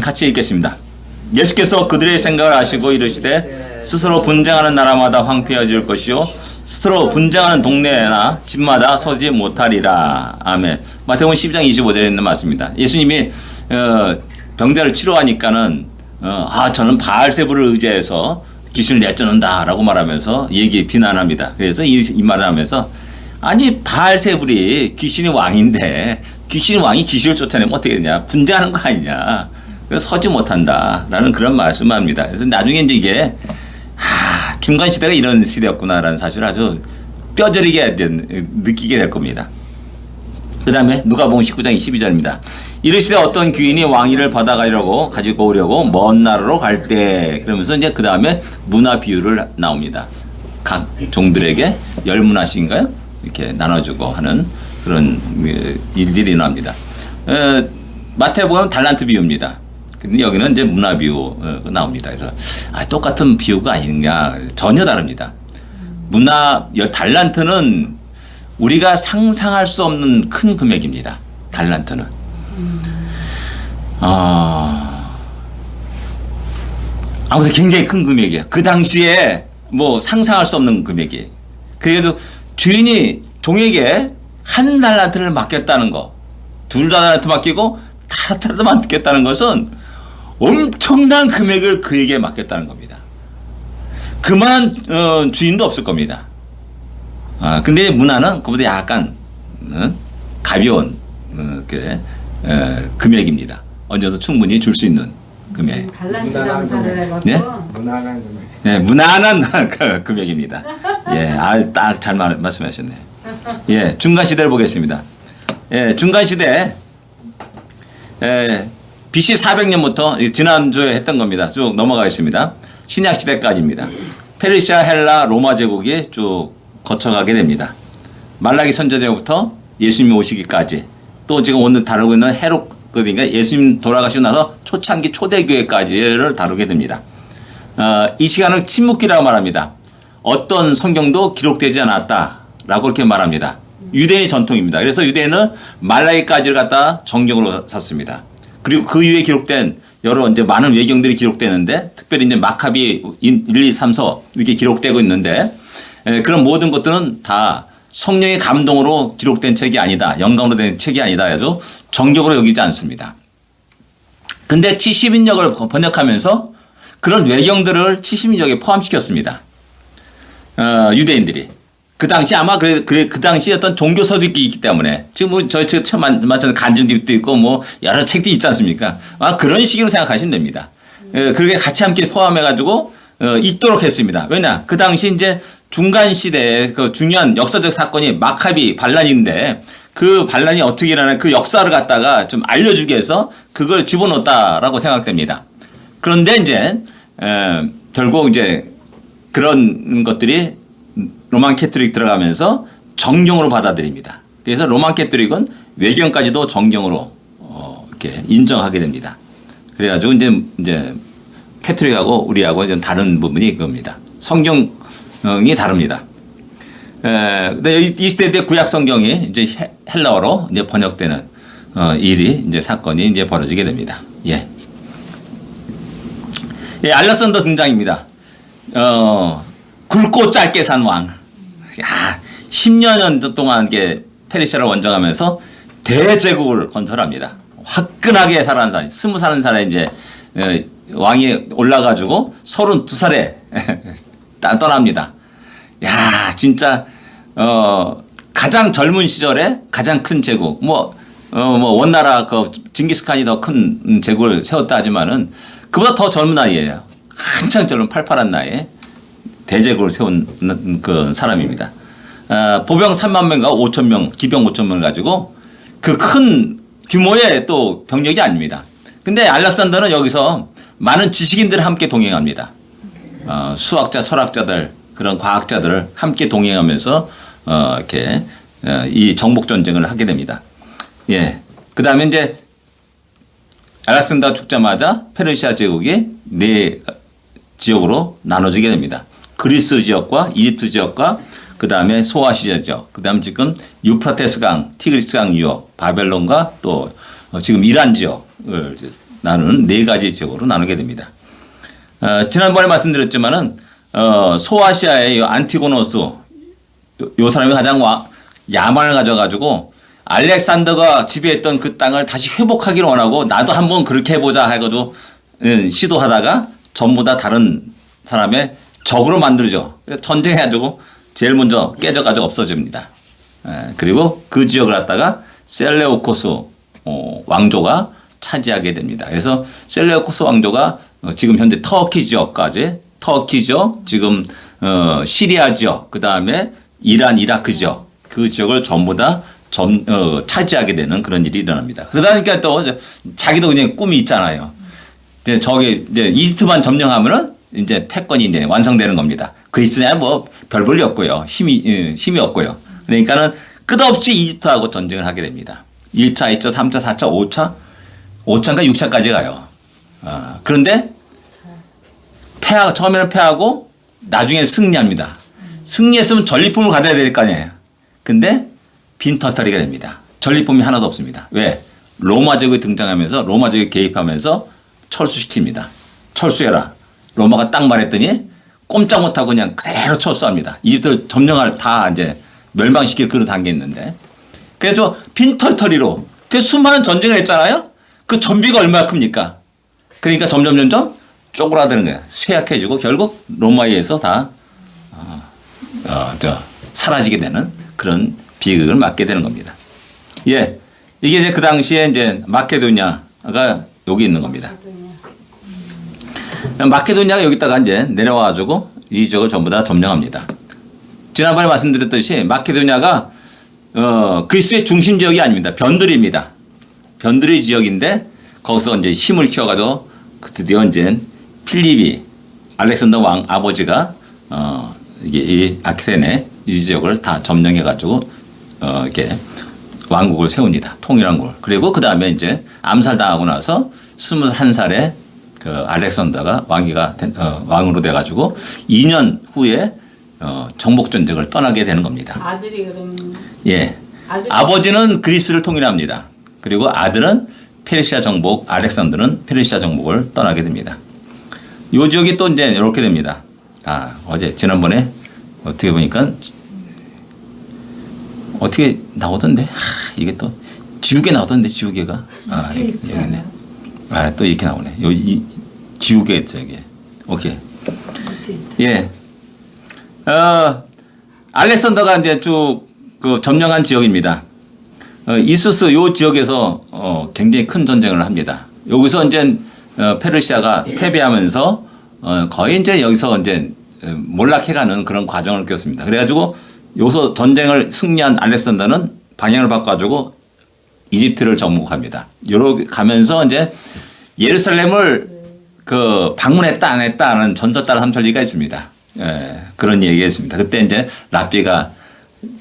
같이 읽겠습니다. 예수께서 그들의 생각을 아시고 이르시되 스스로 분쟁하는 나라마다 황폐해질 것이요 스스로 분쟁하는 동네나 집마다 서지 못하리라. 아멘. 마태복음 12장 25절에 있는 말씀입니다. 예수님이 병자를 치료하니까는 저는 바알세부를 의지해서 귀신을 내쫓는다라고 말하면서 비난합니다. 그래서 이 말을 하면서 아니 바알세불이 귀신의 왕인데 귀신의 왕이 귀신을 쫓아내면 어떻게 되냐, 분쟁하는 거 아니냐, 그래서 서지 못한다 라는 그런 말씀을 합니다. 그래서 나중에 이제 이게 중간 시대가 이런 시대였구나라는 사실을 아주 뼈저리게 느끼게 될 겁니다. 그 다음에 누가복음 19장 22절입니다. 이르시되 어떤 귀인이 왕위를 가지고 오려고 먼 나라로 갈 때, 그러면서 이제 그 다음에 문화 비유를 나옵니다. 각 종들에게 10문화씩인가요? 이렇게 나눠주고 하는 그런 일들이 나옵니다. 마태복음 달란트 비유입니다. 근데 여기는 이제 문화 비유 나옵니다. 그래서 똑같은 비유가 아닌가, 전혀 다릅니다. 달란트는 우리가 상상할 수 없는 큰 금액입니다. 달란트는. 아무튼 굉장히 큰 금액이에요. 그 당시에 뭐 상상할 수 없는 금액이에요. 그래도 주인이 종에게 한 달란트를 맡겼다는 거, 2달란트 맡기고 5달란트 맡겼다는 것은 엄청난 금액을 그에게 맡겼다는 겁니다. 그만한 주인도 없을 겁니다. 근데 문화는 그보다 약간 가벼운 금액입니다. 언제도 충분히 줄 수 있는 금액. 달란트 장사를 해가지고. 네? 무난한 금액. 네, 무난한 금액입니다. 예, 딱 잘 말씀하셨네. 예, 중간 시대를 보겠습니다. 예, 중간 시대, BC 400년부터 지난주에 했던 겁니다. 쭉 넘어가겠습니다. 신약 시대까지입니다. 페르시아, 헬라, 로마 제국이 쭉 거쳐가게 됩니다. 말라기 선지자부터 예수님이 오시기까지, 또 지금 오늘 다루고 있는 헤롯, 그러니까 예수님 돌아가시고 나서 초창기 초대교회까지를 다루게 됩니다. 이 시간을 침묵기라고 말합니다. 어떤 성경도 기록되지 않았다라고 그렇게 말합니다. 유대인의 전통입니다. 그래서 유대인은 말라기까지를 갖다 정경으로 삼습니다. 그리고 그 이후에 기록된 여러 이제 많은 외경들이 기록되는데, 특별히 이제 마카비 1, 2, 3서 이렇게 기록되고 있는데, 그런 모든 것들은 다 성령의 감동으로 기록된 책이 아니다, 영감으로 된 책이 아니다 해서 정경으로 여기지 않습니다. 근데 70인역을 번역하면서 그런 외경들을 70인역에 포함시켰습니다. 유대인들이. 그 당시 아마 그 당시 어떤 종교서도 있기 때문에, 지금 뭐 저희 처음 마찬가지 간증집도 있고 뭐 여러 책도 있지 않습니까? 그런 식으로 생각하시면 됩니다. 그렇게 같이 함께 포함해가지고 읽도록 했습니다. 왜냐? 그 당시 이제 중간 시대에 그 중요한 역사적 사건이 마카비 반란인데, 그 반란이 어떻게 일어나, 그 역사를 갖다가 좀 알려주기 위해서 그걸 집어넣었다라고 생각됩니다. 그런데 이제 결국 이제 그런 것들이 로만 캐토릭 들어가면서 정경으로 받아들입니다. 그래서 로만 캐토릭은 외경까지도 정경으로 이렇게 인정하게 됩니다. 그래가지고 이제 캐토릭하고 우리하고 좀 다른 부분이 그겁니다. 성경이 다릅니다. 근데 이 시대 때 구약 성경이 이제 헬라어로 이제 번역되는 일이 이제 사건이 이제 벌어지게 됩니다. 예, 알렉산더 등장입니다. 굵고 짧게 산 왕. 10년 동안 이게 페르시아를 원정하면서 대제국을 건설합니다. 화끈하게 살아가는 사람, 20살 이제 왕이 올라가지고 32살에 떠납니다. 진짜 가장 젊은 시절에 가장 큰 제국, 원나라 징기스칸이 더 큰 제국을 세웠다 하지만은 그보다 더 젊은 나이에요. 한창 젊은 팔팔한 나이에 대제국을 세운 그 사람입니다. 보병 3만 명과 5천 명, 기병 5천 명을 가지고 그 큰 규모의 또 병력이 아닙니다. 근데 알렉산더는 여기서 많은 지식인들을 함께 동행합니다. 수학자, 철학자들, 그런 과학자들을 함께 동행하면서 이렇게 이 정복 전쟁을 하게 됩니다. 예. 그 다음에 이제 알렉산더가 죽자마자 페르시아 제국이 4 지역으로 나눠지게 됩니다. 그리스 지역과 이집트 지역과 그 다음에 소아시아 지역, 그 다음 지금 유프라테스 강, 티그리스 강 유역, 바벨론과 또 지금 이란 지역을 나누는 네 가지 지역으로 나누게 됩니다. 지난번에 말씀드렸지만은 소아시아의 이 안티고노스 요 사람이 가장 야만을 가져가지고 알렉산더가 지배했던 그 땅을 다시 회복하기를 원하고 나도 한번 그렇게 해보자 해가지고 시도하다가 전부 다 다른 사람의 적으로 만들죠. 전쟁해가지고 제일 먼저 깨져가지고 없어집니다. 그리고 그 지역을 갖다가 셀레우코스 왕조가 차지하게 됩니다. 그래서 셀레우코스 왕조가 지금 현재 터키 지역까지 터키 지역, 지금 시리아 지역, 그 다음에 이란, 이라크 지역 그 지역을 전부 다 차지하게 되는 그런 일이 일어납니다. 그러다니까 또 자기도 그냥 꿈이 있잖아요. 이제 저기 이제 이집트만 점령하면은 이제 패권이 이제 완성되는 겁니다. 그리스냐 뭐 별 볼이 없고요. 힘이 없고요. 그러니까는 끝없이 이집트하고 전쟁을 하게 됩니다. 1차, 2차, 3차, 4차, 5차인가 6차까지 가요. 그런데 처음에는 패하고 나중에 승리합니다. 승리했으면 전리품을 가져야 될 거 아니에요. 근데 빈털터리가 됩니다. 전리품이 하나도 없습니다. 왜? 로마제국이 등장하면서 로마제국이 개입하면서 철수시킵니다. 철수해라. 로마가 딱 말했더니 꼼짝 못하고 그냥 그대로 철수합니다. 이집트 점령할 다 이제 멸망시킬 그런 단계에 있는데. 그래서 빈털터리로 그 수많은 전쟁을 했잖아요. 그 전비가 얼마나 큽니까? 그러니까 점점 쪼그라드는 거예요. 쇠약해지고 결국 로마에 의해서 다 사라지게 되는 그런 비극을 맞게 되는 겁니다. 예, 이게 이제 그 당시에 이제 마케도니아가 여기 있는 겁니다. 마케도니아가 여기다가 이제 내려와가지고 이 지역을 전부 다 점령합니다. 지난번에 말씀드렸듯이 마케도니아가 그리스의 중심 지역이 아닙니다. 변두리입니다. 변두리 지역인데 거기서 이제 힘을 키워가지고 드디어 이제 필립이 알렉산더 왕 아버지가 이게 이 아테네 이 지역을 다 점령해가지고 이렇게 왕국을 세웁니다. 통일왕국을. 그리고 그 다음에 이제 암살당하고 나서 21살에 그 알렉산더가 왕으로 돼가지고 2년 후에 정복전쟁을 떠나게 되는 겁니다. 아들이 그럼 예, 아버지는 그리스를 통일합니다. 그리고 아들은 페르시아 정복, 알렉산더는 페르시아 정복을 떠나게 됩니다. 요 지역이 또 이제 이렇게 됩니다. 어제 지난번에 어떻게 보니까 어떻게 나오던데 이게 또 지우개 나오던데 지우개가 여기 있네. 또 이렇게 나오네. 이 지우개 있죠 이게. 오케이. 예. 알렉산더가 이제 쭉 그 점령한 지역입니다. 이수스 요 지역에서 굉장히 큰 전쟁을 합니다. 여기서 이제 페르시아가 패배하면서 거의 이제 여기서 이제 몰락해가는 그런 과정을 겪습니다. 그래가지고 여기서 전쟁을 승리한 알렉산더는 방향을 바꿔가지고 이집트를 정복합니다. 요렇게 가면서 이제 예루살렘을 그 방문했다 안 했다 하는 전설 따라 삼천리가 있습니다. 예, 그런 얘기가 있습니다. 그때 이제 랍비가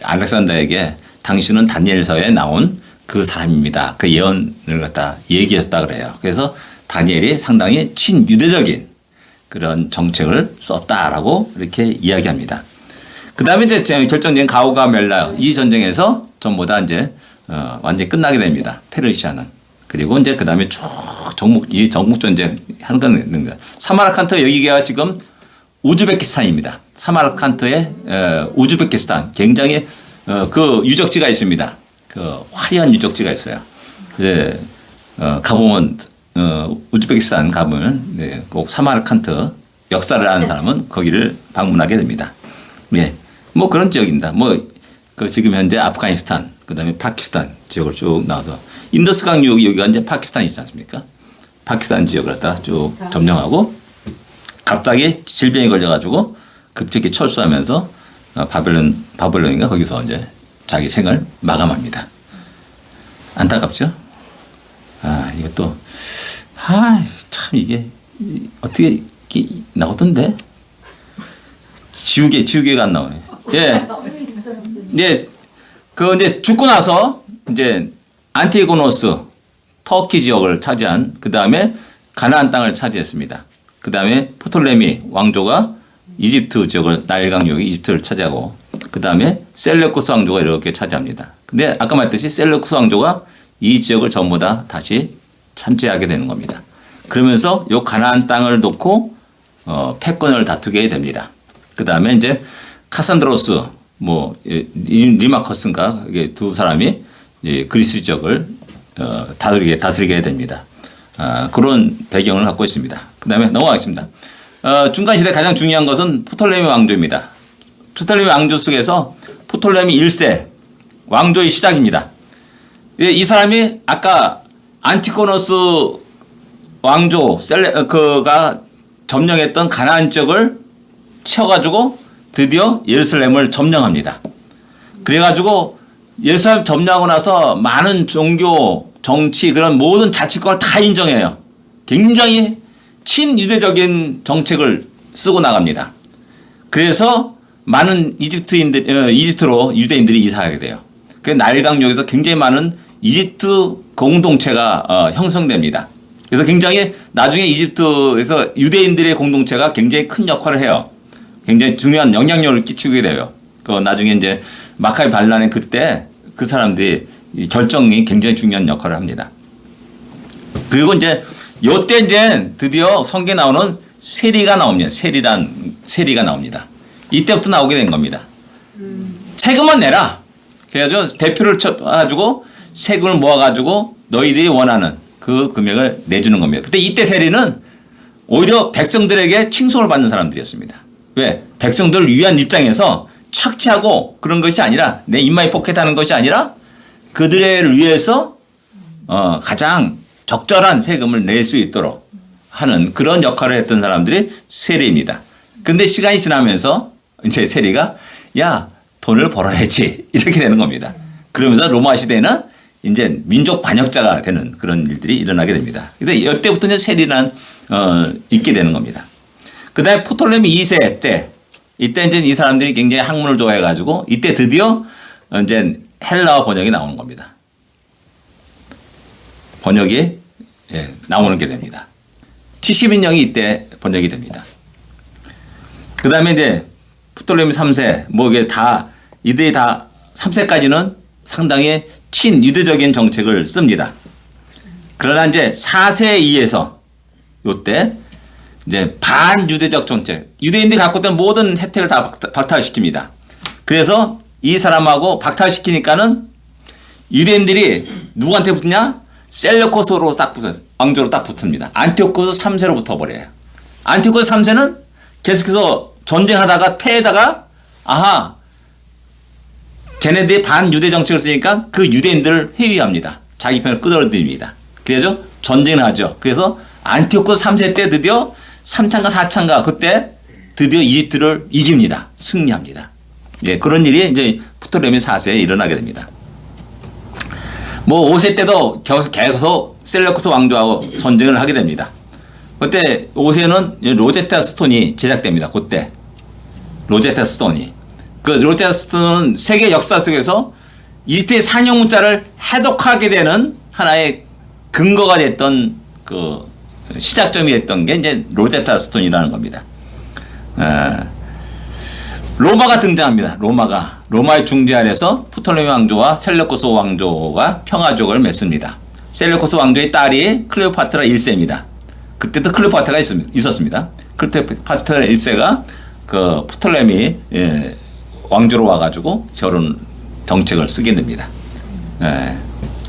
알렉산더에게 당신은 다니엘서에 나온 그 사람입니다. 그 예언을 갖다 얘기했다 그래요. 그래서 다니엘이 상당히 친유대적인 그런 정책을 썼다라고 이렇게 이야기합니다. 그 다음에 이제 결정적인 가우가멜라 이 전쟁에서 전부 다 이제 완전히 끝나게 됩니다. 페르시아는. 그리고 이제 그 다음에 쭉 이 정복 전쟁 하는 건 있는 거예요. 사마르칸트 여기가 지금 우즈베키스탄입니다. 사마르칸트의 우즈베키스탄 굉장히 그 유적지가 있습니다. 그 화려한 유적지가 있어요. 네, 가보면 우즈베키스탄 가보면 꼭 사마르칸트 역사를 아는 사람은 거기를 방문하게 됩니다. 예, 뭐 그런 지역입니다. 그 지금 현재 아프가니스탄, 그다음에 파키스탄 지역을 쭉 나와서 인더스강 여기가 이제 파키스탄이 있지 않습니까? 파키스탄 지역을 갖다가 쭉 점령하고 갑자기 질병이 걸려가지고 급격히 철수하면서 바벨론인가 거기서 이제 자기 생을 마감합니다. 안타깝죠? 이것도 참 이게 어떻게 이렇게 나오던데 지우개가 안 나오네. 예, 이제 죽고 나서 이제 안티고노스 터키 지역을 차지한 그 다음에 가나안 땅을 차지했습니다. 그 다음에 포톨레미 왕조가 이집트 지역을 나일강 요기 이집트를 차지하고 그 다음에 셀레우코스 왕조가 이렇게 차지합니다. 근데 아까 말했듯이 셀레우코스 왕조가 이 지역을 전부 다 다시 참지하게 되는 겁니다. 그러면서 요 가나안 땅을 놓고 패권을 다투게 됩니다. 그 다음에 이제 카산드로스 리마커스인가 이게 두 사람이 그리스 지역을 다스리게 됩니다. 그런 배경을 갖고 있습니다. 그 다음에 넘어가겠습니다. 중간시대 가장 중요한 것은 프톨레미 왕조입니다. 프톨레미 왕조 속에서 프톨레미 1세 왕조의 시작입니다. 이 사람이 아까 안티고노스 왕조가 점령했던 가나안 지역을 치워가지고 드디어 예루살렘을 점령합니다. 그래가지고 예루살렘 점령하고 나서 많은 종교, 정치 그런 모든 자치권을 다 인정해요. 굉장히 친유대적인 정책을 쓰고 나갑니다. 그래서 많은 이집트로 유대인들이 이사하게 돼요. 그 나일강역에서 굉장히 많은 이집트 공동체가 형성됩니다. 그래서 굉장히 나중에 이집트에서 유대인들의 공동체가 굉장히 큰 역할을 해요. 굉장히 중요한 영향력을 끼치게 돼요. 그 나중에 이제 마카비 반란의 그때 그 사람들이 결정이 굉장히 중요한 역할을 합니다. 그리고 이제 요때 이제 드디어 성경에 나오는 세리가 나옵니다. 세리가 나옵니다. 이때부터 나오게 된 겁니다. 세금만 내라. 그래가지고 대표를 쳐가지고 세금을 모아가지고 너희들이 원하는 그 금액을 내주는 겁니다. 그때 이때 세리는 오히려 백성들에게 칭송을 받는 사람들이었습니다. 왜? 백성들을 위한 입장에서 착취하고 그런 것이 아니라 내 입마에 포켓하는 것이 아니라 그들을 위해서 가장 적절한 세금을 낼 수 있도록 하는 그런 역할을 했던 사람들이 세리입니다. 근데 시간이 지나면서 이제 세리가 야 돈을 벌어야지 이렇게 되는 겁니다. 그러면서 로마 시대에는 이제 민족 반역자가 되는 그런 일들이 일어나게 됩니다. 근데 이때부터 이제 세리는 있게 되는 겁니다. 그다음에 프톨레미 2세 때 이때 이제 이 사람들이 굉장히 학문을 좋아해가지고 이때 드디어 이제 헬라어 번역이 나오는 겁니다. 번역이 나오는 게 됩니다. 70인령이 이때 번역이 됩니다. 그 다음에 이제 프톨레미 3세 이게 이들이 다 3세까지는 상당히 친유대적인 정책을 씁니다. 그러나 이제 4세에 의해서 요때 이제 반유대적 정책, 유대인들이 갖고 있던 모든 혜택을 다 박탈시킵니다. 그래서 이 사람하고 박탈시키니까는 유대인들이 누구한테 붙냐? 셀레우코스로 딱 붙어요. 왕조로 딱 붙습니다. 안티오코스 3세로 붙어버려요. 안티오코스 3세는 계속해서 전쟁하다가 패에다가 쟤네들이 반유대 정책을 쓰니까 그 유대인들을 회유합니다. 자기 편을 끌어들입니다. 그래서 전쟁을 하죠. 그래서 안티오코스 3세 때 드디어 3차인가 4차인가 그때 드디어 이집트를 이깁니다. 승리합니다. 그런 일이 이제 프톨레미 4세에 일어나게 됩니다. 5세 때도 계속 셀레우코스 왕조하고 전쟁을 하게 됩니다. 그때 5세는 로제타 스톤이 제작됩니다. 그때 로제타 스톤이. 그 로제타 스톤은 세계 역사 속에서 이집트의 상형 문자를 해독하게 되는 하나의 근거가 됐던 그 시작점이 됐던 게 이제 로제타 스톤이라는 겁니다. 로마가 등장합니다. 로마의 중재 아래서 프톨레미 왕조와 셀레우코스 왕조가 평화족을 맺습니다. 셀레우코스 왕조의 딸이 클레오파트라 1세입니다. 그때도 클레오파트라가 있었습니다. 클레오파트라 1세가 그 프톨레미 왕조로 와가지고 결혼 정책을 쓰게 됩니다.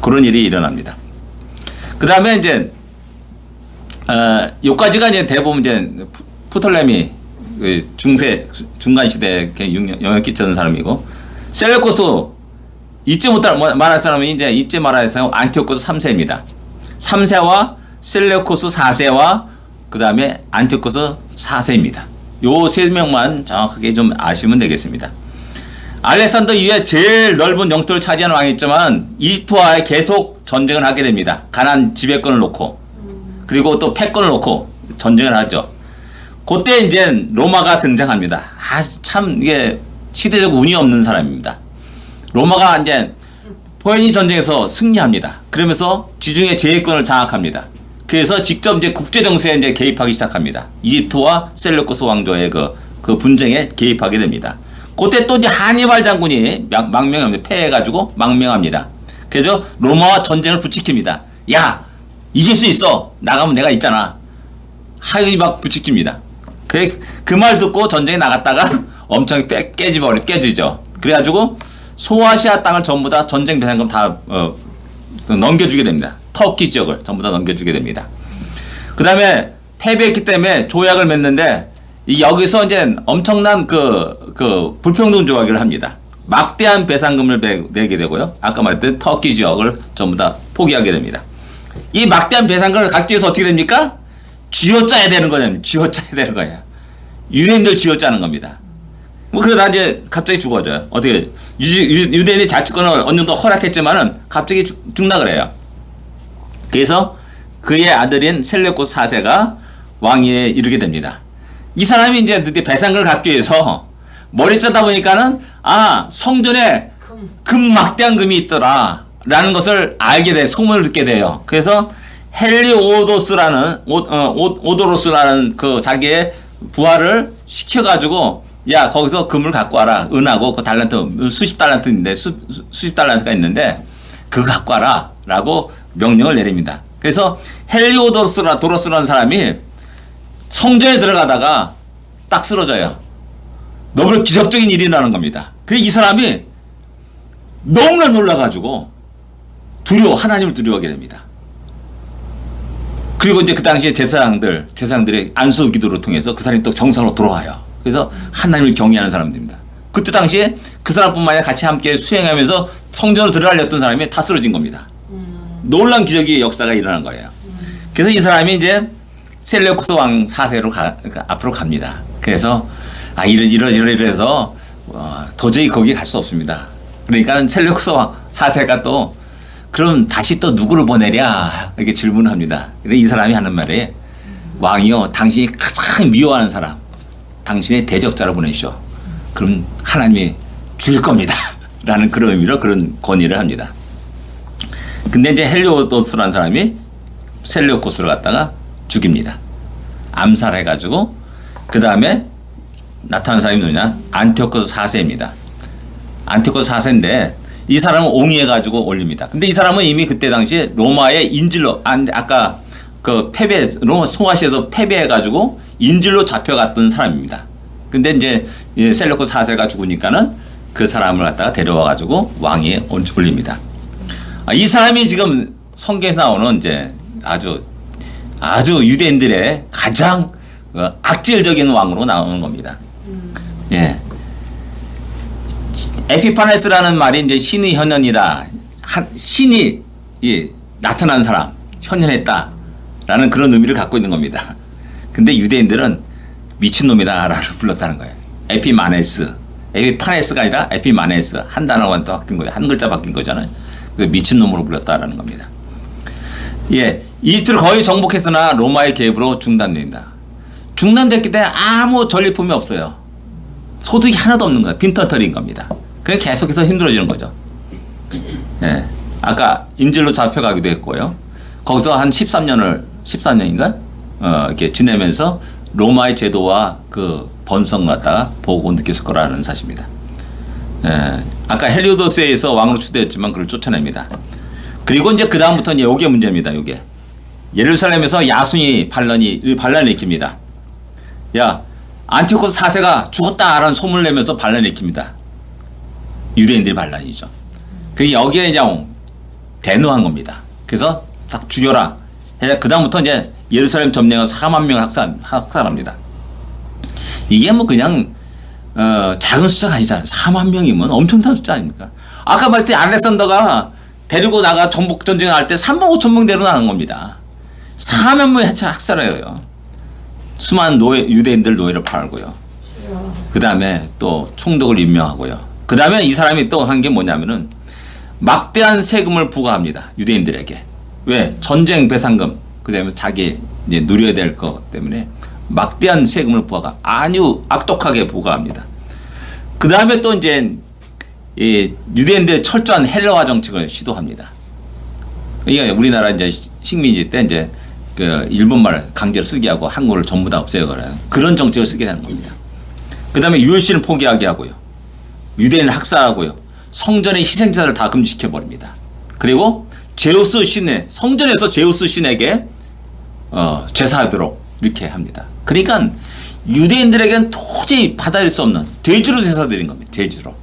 그런 일이 일어납니다. 그 다음에 이제 요까지가 이제 대부분 이제 프톨레미 중간 시대에 영향 끼치는 사람이고 셀레우코스 이때부터 말할 사람이 이제 이때 말할 사람은 안티오코스 3세입니다. 3세와 셀레우코스 4세와 그 다음에 안티오코스 4세입니다. 요 세 명만 정확하게 좀 아시면 되겠습니다. 알렉산더 이후에 제일 넓은 영토를 차지하는 왕이었지만 이집트와 계속 전쟁을 하게 됩니다. 가나안 지배권을 놓고 그리고 또 패권을 놓고 전쟁을 하죠. 그때 이제 로마가 등장합니다. 참 이게 시대적 운이 없는 사람입니다. 로마가 이제 포에니 전쟁에서 승리합니다. 그러면서 지중해 제해권을 장악합니다. 그래서 직접 이제 국제 정세에 이제 개입하기 시작합니다. 이집트와 셀레우코스 왕조의 그 분쟁에 개입하게 됩니다. 그때 또 이제 하니발 장군이 망명합니다. 패해가지고 망명합니다. 그래서 로마와 전쟁을 부추깁니다. 야, 이길 수 있어. 나가면 내가 있잖아. 하연이 막 부추깁니다. 그 말 듣고 전쟁에 나갔다가 엄청 깨지죠. 그래가지고 소아시아 땅을 전부 다 전쟁 배상금 다 넘겨주게 됩니다. 터키 지역을 전부 다 넘겨주게 됩니다. 그 다음에 패배했기 때문에 조약을 맺는데 여기서 이제 엄청난 그 불평등 조약을 합니다. 막대한 배상금을 내게 되고요. 아까 말했던 터키 지역을 전부 다 포기하게 됩니다. 이 막대한 배상금을 갖기 위해서 어떻게 됩니까? 쥐어짜야 되는 거냐? 쥐어짜야 되는 거예요. 유대인들 쥐어짜는 겁니다. 뭐 그러다 이제 갑자기 죽어져요. 어떻게 유대인이 자치권을 어느 정도 허락했지만은 갑자기 죽나 그래요. 그래서 그의 아들인 셀레우코스 4세가 왕위에 이르게 됩니다. 이 사람이 이제 드디어 배상금을 갖기 위해서 머리 짜다 보니까는 성전에 금 막대한 금이 있더라 라는 것을 알게 돼 소문을 듣게 돼요. 그래서 헬리오도스라는 오도로스라는 그 자기의 부하를 시켜가지고 야 거기서 금을 갖고 와라. 은하고 그 달란트 수십 달란트인데 수십 달란트가 있는데 그거 갖고 와라 라고 명령을 내립니다. 그래서 헬리오도로스라는 사람이 성전에 들어가다가 딱 쓰러져요. 너무 기적적인 일이 나는 겁니다. 그래서 이 사람이 너무나 놀라가지고 하나님을 두려워하게 됩니다. 그리고 이제 그 당시에 제사장들의 안수 기도를 통해서 그 사람이 또 정상으로 돌아와요. 그래서 하나님을 경외하는 사람들입니다. 그때 당시에 그 사람뿐만 아니라 같이 함께 수행하면서 성전으로 들어가려던 사람이 다 쓰러진 겁니다. 놀라운 기적의 역사가 일어난 거예요. 그래서 이 사람이 이제 셀레우코스 왕 4세로 앞으로 갑니다. 그래서 이래서 도저히 거기 갈 수 없습니다. 그러니까 셀레우코스 왕 4세가 또 그럼 다시 또 누구를 보내랴 이렇게 질문을 합니다. 근데 이 사람이 하는 말이 왕이요 당신이 가장 미워하는 사람 당신의 대적자를 보내시오. 그럼 하나님이 죽일 겁니다. 라는 그런 의미로 그런 건의를 합니다. 근데 이제 헬리오도스라는 사람이 셀레우코스를 갖다가 죽입니다. 암살해가지고 그 다음에 나타난 사람이 누구냐? 안티오코스 4세입니다. 안티오코스 4세인데 이 사람은 옹이해가지고 올립니다. 근데 이 사람은 이미 그때 당시에 로마의 인질로 아까 그 로마 소아시아에서 패배해가지고 인질로 잡혀갔던 사람입니다. 근데 이제 셀레우코스 4세가 죽으니까는 그 사람을 갖다가 데려와가지고 왕위에 올립니다. 이 사람이 지금 성경에서 나오는 이제 아주 유대인들의 가장 악질적인 왕으로 나오는 겁니다. 예. 에피파네스라는 말이 이제 신의 현현이다. 신이 나타난 사람, 현현했다라는 그런 의미를 갖고 있는 겁니다. 근데 유대인들은 미친놈이다라고 불렀다는 거예요. 에피파네스가 아니라 에피마네스. 한 단어만 또 바뀐 거예요. 한 글자 바뀐 거잖아요. 그 미친놈으로 불렀다라는 겁니다. 예. 이틀 거의 정복했으나 로마의 개입으로 중단됩니다. 중단됐기 때문에 아무 전리품이 없어요. 소득이 하나도 없는 거예요. 빈털터리인 겁니다. 그래 계속해서 힘들어지는 거죠. 예. 아까 인질로 잡혀가기도 했고요. 거기서 한 13년인가? 이렇게 지내면서 로마의 제도와 그 번성 갖다가 보고 느꼈을 거라는 사실입니다. 예. 아까 헬리오도스에 의해서 왕으로 추대했지만 그를 쫓아냅니다. 그리고 이제 그다음부터 이제 요게 문제입니다. 요게. 예루살렘에서 야순이 반란을 일으킵니다. 야, 안티오코스 4세가 죽었다라는 소문을 내면서 반란을 일으킵니다. 유대인들의 반란이죠. 그 여기에 이제 대노한 겁니다. 그래서 딱 죽여라. 그다음부터 이제 예루살렘 점령해서 4만 명을 학살합니다. 이게 뭐 그냥 작은 숫자가 아니잖아요. 4만 명이면 엄청난 숫자 아닙니까? 아까 말했듯이 알렉산더가 데리고 나가 정복 전쟁을 할 때 3만 5천 명 데려나간 겁니다. 4만 명의 학살해요. 수많은 유대인들 노예를 팔고요. 그 다음에 또 총독을 임명하고요. 그 다음에 이 사람이 또 한 게 뭐냐면은 막대한 세금을 부과합니다. 유대인들에게. 왜? 전쟁 배상금. 그 다음에 자기 이제 누려야 될 것 때문에 막대한 세금을 아주 악독하게 부과합니다. 그 다음에 또 이제 유대인들의 철저한 헬라화 정책을 시도합니다. 이게 우리나라 이제 식민지 때 이제 그 일본말 강제로 쓰게 하고 한국어를 전부 다 없애버려요. 그런 정책을 쓰게 되는 겁니다. 그 다음에 유월신을 포기하게 하고요. 유대인을 학살하고요. 성전의 희생자를 다 금지시켜버립니다. 그리고 제우스 신에 성전에서 제우스 신에게 제사하도록 이렇게 합니다. 그러니까 유대인들에게는 도저히 받아들일 수 없는 돼지로 제사드린 겁니다. 돼지로.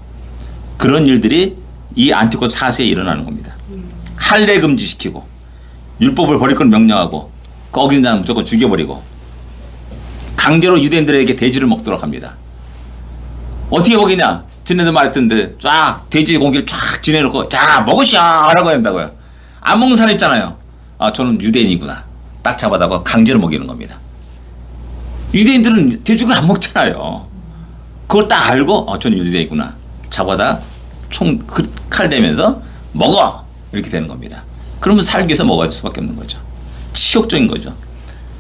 그런 일들이 이 안티오코스 4세에 일어나는 겁니다. 할례 금지시키고 율법을 버릴 걸 명령하고 어기는 자는 무조건 죽여버리고 강제로 유대인들에게 돼지를 먹도록 합니다. 어떻게 먹이냐? 지네들 말했던데 쫙 돼지 고기를 쫙 지내놓고 자 먹으시오 라고 한다고요. 안 먹는 사람 있잖아요. 아 저는 유대인이구나. 딱 잡아다가 강제로 먹이는 겁니다. 유대인들은 돼지고기 안 먹잖아요. 그걸 딱 알고 저는 유대인이구나. 잡아다 칼 대면서 먹어 이렇게 되는 겁니다. 그러면 살기 위해서 먹을 수밖에 없는 거죠. 치욕적인 거죠.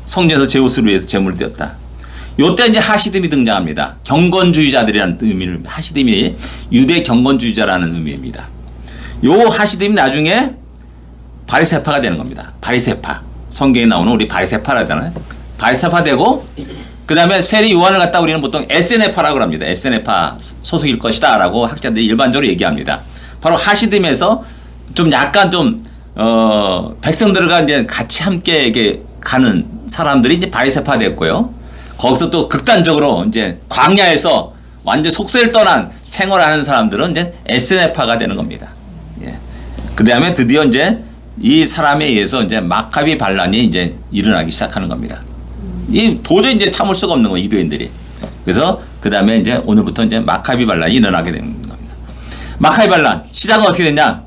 성전에서 제우스를 위해서 제물을 드렸다. 요때 이제 하시딤이 등장합니다. 경건주의자들이라는 의미를 하시딤이 유대 경건주의자라는 의미입니다. 요 하시딤이 나중에 바리새파가 되는 겁니다. 바리새파. 성경에 나오는 우리 바리새파라잖아요. 바리새파 되고 그다음에 세리 요한을 갖다 우리는 보통 에세네파라고 합니다. 에세네파 소속일 것이다라고 학자들이 일반적으로 얘기합니다. 바로 하시딤에서 좀 약간 좀 백성들과 이제 같이 함께 이렇게 가는 사람들이 이제 바리새파 됐고요. 거기서 또 극단적으로 이제 광야에서 완전 속세를 떠난 생활하는 사람들은 이제 에세네파가 되는 겁니다. 예. 그 다음에 드디어 이제 이 사람에 의해서 이제 마카비 반란이 이제 일어나기 시작하는 겁니다. 이 도저히 이제 참을 수가 없는 거예요, 유대인들이. 그래서 그 다음에 이제 오늘부터 이제 마카비 반란이 일어나게 되는 겁니다. 마카비 반란 시작은 어떻게 됐냐?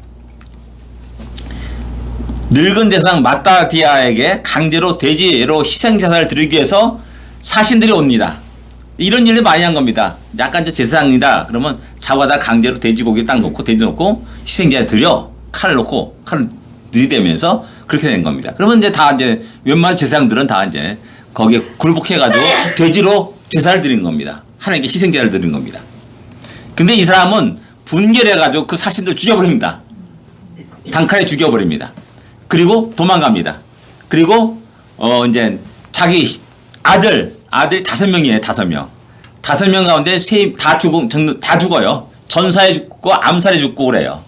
늙은 대상 마따디아에게 강제로 돼지로 희생제사를 드리기 위해서 사신들이 옵니다. 이런 일을 많이 한 겁니다. 약간 제사장이다. 그러면 잡아다 강제로 돼지고기 딱 놓고 돼지 놓고 희생제사 드려 칼을 놓고 칼을 들이대면서 그렇게 된 겁니다. 그러면 이제 다 이제 웬만한 제사장들은 다 이제 거기에 굴복해가지고 돼지로 제사를 드리는 겁니다. 하나님께 희생제사를 드리는 겁니다. 근데 이 사람은 분결해가지고 그 사신들 죽여버립니다. 단칼에 죽여버립니다. 그리고 도망갑니다. 그리고 이제 자기 아들 5명이에요. 5명. 5명 가운데 다 죽어요. 전사해 죽고 암살해 죽고 그래요.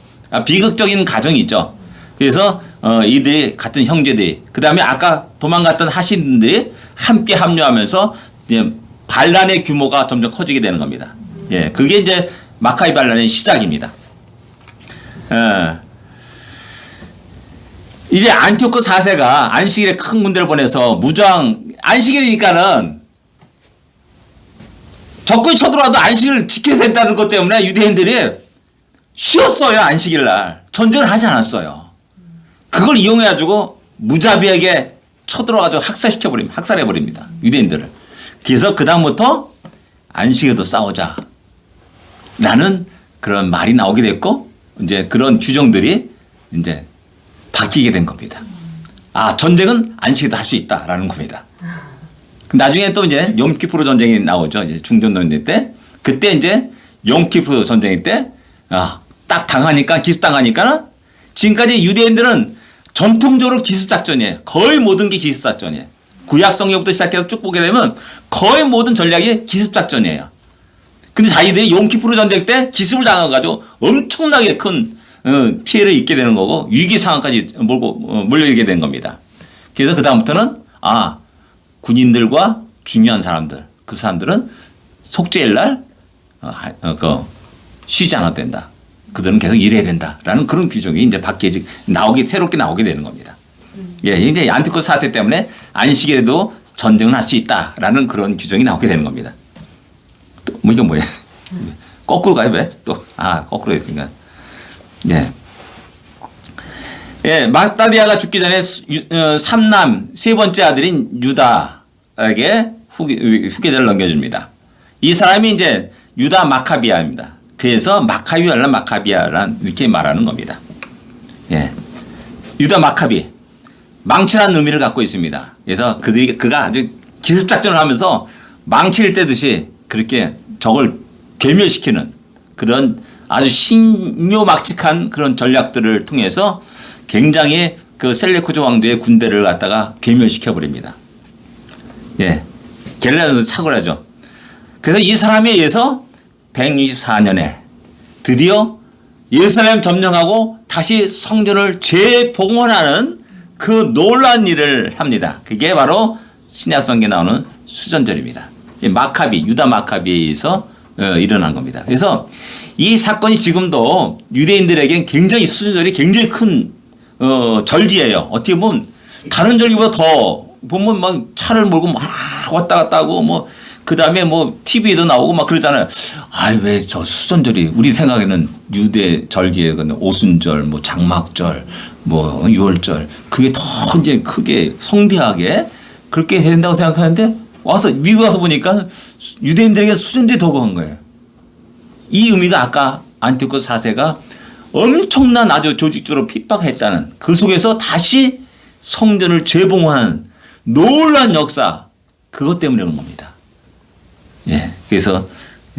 비극적인 가정이 있죠. 그래서 이들이 같은 형제들이 그 다음에 아까 도망갔던 하신들이 함께 합류하면서 이제 반란의 규모가 점점 커지게 되는 겁니다. 예, 그게 이제 마카비 반란의 시작입니다. 이제 안티오코스 4세가 안식일에 큰 군대를 보내서 안식일이니까는 적군이 쳐들어와도 안식일을 지켜야 된다는 것 때문에 유대인들이 쉬었어요. 안식일 날. 전쟁을 하지 않았어요. 그걸 이용해가지고 무자비하게 쳐들어가지고 학살해버립니다. 유대인들을. 그래서 그다음부터 안식일도 싸우자. 라는 그런 말이 나오게 됐고, 이제 그런 규정들이 이제 바뀌게 된 겁니다. 전쟁은 안식일도 할 수 있다라는 겁니다. 나중에 또 이제 욤키푸르 전쟁이 나오죠. 이제 중동 전쟁 때. 그때 이제 욤키푸르 전쟁 때, 딱 기습당하니까는 지금까지 유대인들은 전통적으로 기습작전이에요. 거의 모든 게 기습작전이에요. 구약 성경부터 시작해서 쭉 보게 되면 거의 모든 전략이 기습작전이에요. 근데 자기들이 욤키푸르 전쟁 때 기습을 당해가지고 엄청나게 큰 피해를 입게 되는 거고 위기 상황까지 몰려오게 된 겁니다. 그래서 그다음부터는 군인들과 중요한 사람들, 그 사람들은 속죄일 날 쉬지 않아도 된다. 그들은 계속 일해야 된다라는 그런 규정이 이제 새롭게 나오게 되는 겁니다. 예, 이제 안티오코스 4세 때문에 안식일에도 전쟁을 할 수 있다라는 그런 규정이 나오게 되는 겁니다. 또 이건 뭐야? 거꾸로 가요 왜? 거꾸로 했으니까. 예, 마따디아가 죽기 전에 3남 세 번째 아들인 유다에게 후계자를 넘겨줍니다. 이 사람이 이제 유다 마카비아입니다. 그래서 마카비아란 이렇게 말하는 겁니다. 예, 유다 마카비 망치라는 의미를 갖고 있습니다. 그래서 그가 아주 기습작전을 하면서 망치를 떼듯이 그렇게 적을 괴멸시키는 그런 아주 신묘막측한 그런 전략들을 통해서 굉장히 그 셀레코스 왕조의 군대를 갖다가 괴멸시켜 버립니다. 예, 게릴라전에서 착오하죠. 그래서 이 사람에 의해서 164년에 드디어 예루살렘 점령하고 다시 성전을 재봉헌하는 그 놀라운 일을 합니다. 그게 바로 신약 성경에 나오는 수전절입니다. 마카비, 유다 마카비에 의해서 일어난 겁니다. 그래서 이 사건이 지금도 유대인들에겐 굉장히 수전절이 굉장히 큰 절기예요. 어떻게 보면 다른 절기보다 더 보면 막 차를 몰고 막 왔다 갔다 하고 뭐 그다음에 뭐 TV에도 나오고 막 그러잖아요. 아이 왜 저 수전절이 우리 생각에는 유대 절기에 오순절, 뭐 장막절, 뭐 유월절 그게 더 이제 크게 성대하게 그렇게 해야 된다고 생각하는데 와서 미국 와서 보니까 유대인들에게 수전절이 더 강한 거예요. 이 의미가 아까 안티오코스 4세가 엄청난 아주 조직적으로 핍박했다는 그 속에서 다시 성전을 재봉헌하는 놀라운 역사 그것 때문에 그런 겁니다. 예, 그래서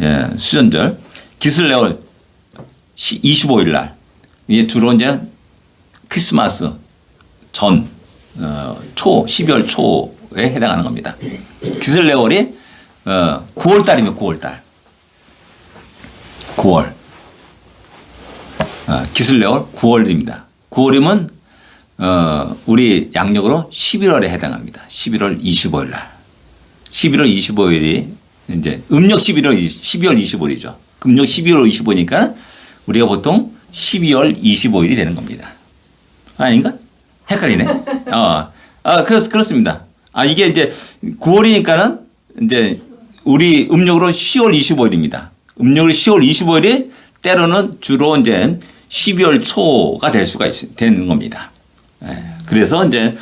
예, 수전절 기슬레올 25일 날 이게 주로 이제 크리스마스 전 초 12월 초에 해당하는 겁니다. 기슬레올이 9월 달이면 9월 달 9월 기슬레올 9월입니다. 9월이면 우리 양력으로 11월에 해당합니다. 11월 25일 날. 11월 25일이 이제 음력 12월 25일이죠. 음력 12월 25일이니까 우리가 보통 12월 25일이 되는 겁니다. 아닌가? 헷갈리네. 그렇습니다. 이게 이제 9월이니까는 이제 우리 음력으로 10월 25일입니다. 음력으로 10월 25일이 때로는 주로 이제 12월 초가 될 수가 되는 겁니다. 그래서 이제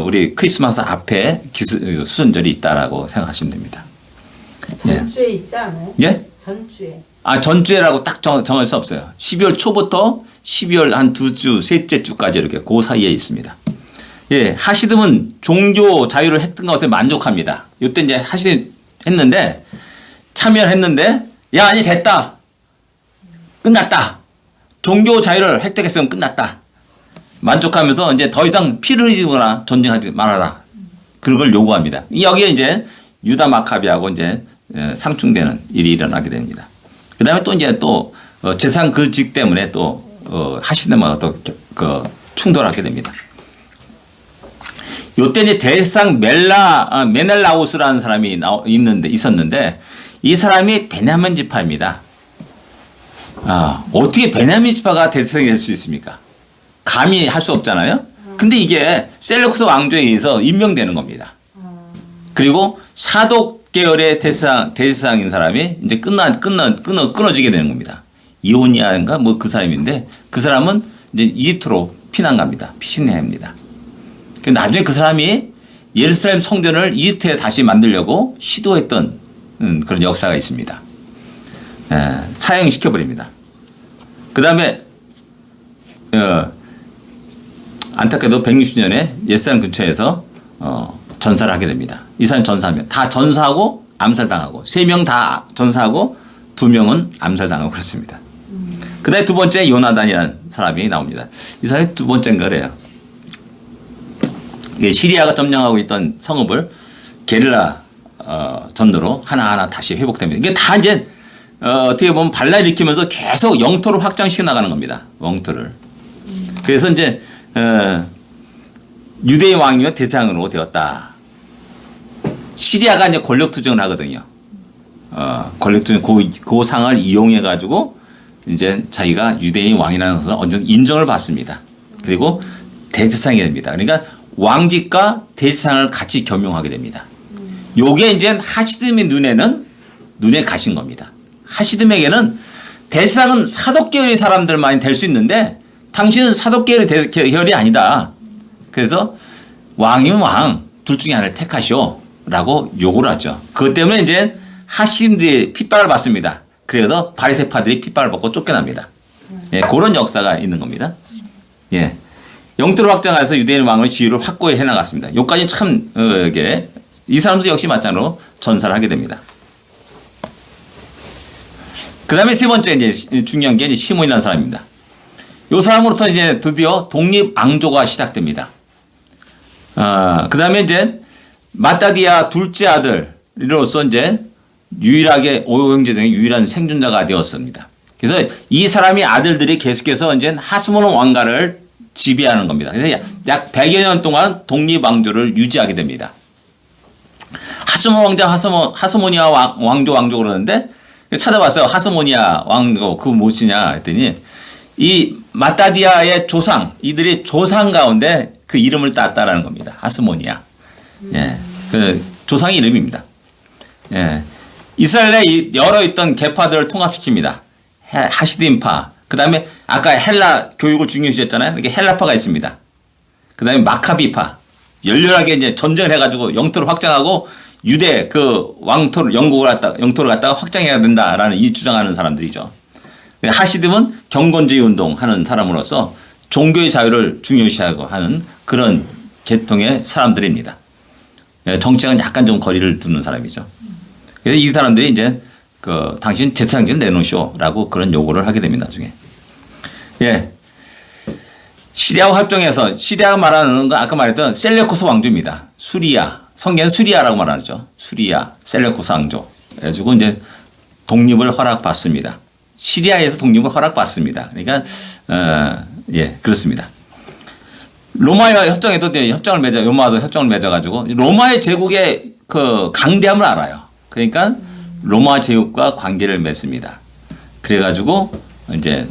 우리 크리스마스 앞에 수전절이 있다라고 생각하시면 됩니다. 전주에 있지 않아요? 예? 전주에. 전주에라고 딱 정할 수 없어요. 12월 초부터 12월 한 두 주, 셋째 주까지 이렇게 그 사이에 있습니다. 예, 하시즘은 종교 자유를 했던 것에 만족합니다. 이때 이제 하시즘 했는데 참여했는데 야 아니 됐다. 끝났다. 종교 자유를 획득했으면 끝났다. 만족하면서 이제 더 이상 피를 흘리거나 전쟁하지 말아라. 그런 걸 요구합니다. 여기에 이제 유다 마카비하고 이제 상충되는 일이 일어나게 됩니다. 그 다음에 또 이제 또 재상 그 직 때문에 또 하시즘하고 또 충돌하게 됩니다. 요때 이제 대상 메넬라우스라는 사람이 있었는데 이 사람이 베냐민 지파입니다. 어떻게 베냐민 지파가 대상이 될 수 있습니까? 감히 할 수 없잖아요. 근데 이게 셀루쿠스 왕조에 의해서 임명되는 겁니다. 그리고 사독 계열의 대제사장인 사람이 이제 끊어지게 되는 겁니다. 이오니아인가 뭐 그 사람인데 그 사람은 이제 이집트로 피난 갑니다. 피신해합니다. 나중에 그 사람이 예루살렘 성전을 이집트에 다시 만들려고 시도했던 그런 역사가 있습니다. 사형시켜버립니다. 그 다음에 안타깝게도 160년에 예루살렘 근처에서 전사를 하게 됩니다. 이 사람이 전사하면 다 전사하고 암살당하고 3명 다 전사하고 2명은 암살당하고 그렇습니다. 그 다음에 두 번째 요나단이라는 사람이 나옵니다. 이 사람이 두 번째인가 그래요. 시리아가 점령하고 있던 성읍을 게릴라 전으로 하나하나 다시 회복됩니다. 이게 다 이제 어떻게 보면 발라 일으키면서 계속 영토를 확장시켜 나가는 겁니다. 영토를. 그래서 이제 유대의 왕이면 대상으로 되었다. 시리아가 이제 권력 투쟁을 하거든요. 권력 투쟁 그 상을 이용해 가지고 이제 자기가 유대의 왕이라는 것을 어느 정도 인정을 받습니다. 그리고 대제사장이 됩니다. 그러니까 왕직과 대제사장을 같이 겸용하게 됩니다. 요게 이제 하시즘의 눈에 가신 겁니다. 하시즘에게는 대제사장은 사독 계열의 사람들만이 될 수 있는데 당신은 사독 계열이 아니다. 그래서 왕이면 왕, 둘 중에 하나를 택하시오라고 요구를 하죠. 그것 때문에 이제 하시즘들이 핍박을 받습니다. 그래서 바리새파들이 핍박을 받고 쫓겨납니다. 예, 그런 역사가 있는 겁니다. 예, 영토를 확장해서 유대인 왕의 지위를 확고히 해나갔습니다. 여기까지 참 이게 이 사람도 역시 마찬가지로 전사를 하게 됩니다. 그 다음에 세 번째 이제 중요한 게 이제 시몬이라는 사람입니다. 이 사람으로부터 이제 드디어 독립왕조가 시작됩니다. 그 다음에 이제 마따디아 둘째 아들로서 이제 유일하게 오형제 중에 유일한 생존자가 되었습니다. 그래서 이 사람이 아들들이 계속해서 이제 하스모니 왕가를 지배하는 겁니다. 그래서 약 100여 년 동안 독립왕조를 유지하게 됩니다. 하스모니 왕자, 하스모니아 왕조 그러는데 찾아봤어요. 하스모니아 왕조 그 무엇이냐 했더니 이 마따디아의 조상, 이들이 조상 가운데 그 이름을 땄다라는 겁니다. 하스모니아. 예. 그 조상의 이름입니다. 예. 이스라엘에 여러 있던 계파들을 통합시킵니다. 하시딤파. 그 다음에 아까 헬라 교육을 중요시했잖아요. 이렇게 헬라파가 있습니다. 그 다음에 마카비파. 열렬하게 이제 전쟁을 해가지고 영토를 확장하고 유대 그 영토를 갖다가 확장해야 된다라는 이 주장하는 사람들이죠. 하시dim은 경건주의 운동하는 사람으로서 종교의 자유를 중요시하고 하는 그런 계통의 사람들입니다. 정치와는 약간 좀 거리를 두는 사람이죠. 그래서 이 사람들이 이제 그 당신 제사장질 내놓으시오라고 그런 요구를 하게 됩니다. 나중에. 예. 시리아와 합종해서 시리아가 말하는 건 아까 말했던 셀레코스 왕조입니다. 수리아. 성경은 수리아라고 말하죠. 수리아, 셀레코스 왕조. 그래가지고 이제 독립을 허락받습니다. 시리아에서 독립을 허락받습니다. 그러니까 예, 그렇습니다. 로마와 협정에도 협정을 맺어 로마와도 협정을 맺어가지고 로마의 제국의 그 강대함을 알아요. 그러니까 로마 제국과 관계를 맺습니다. 그래가지고 이제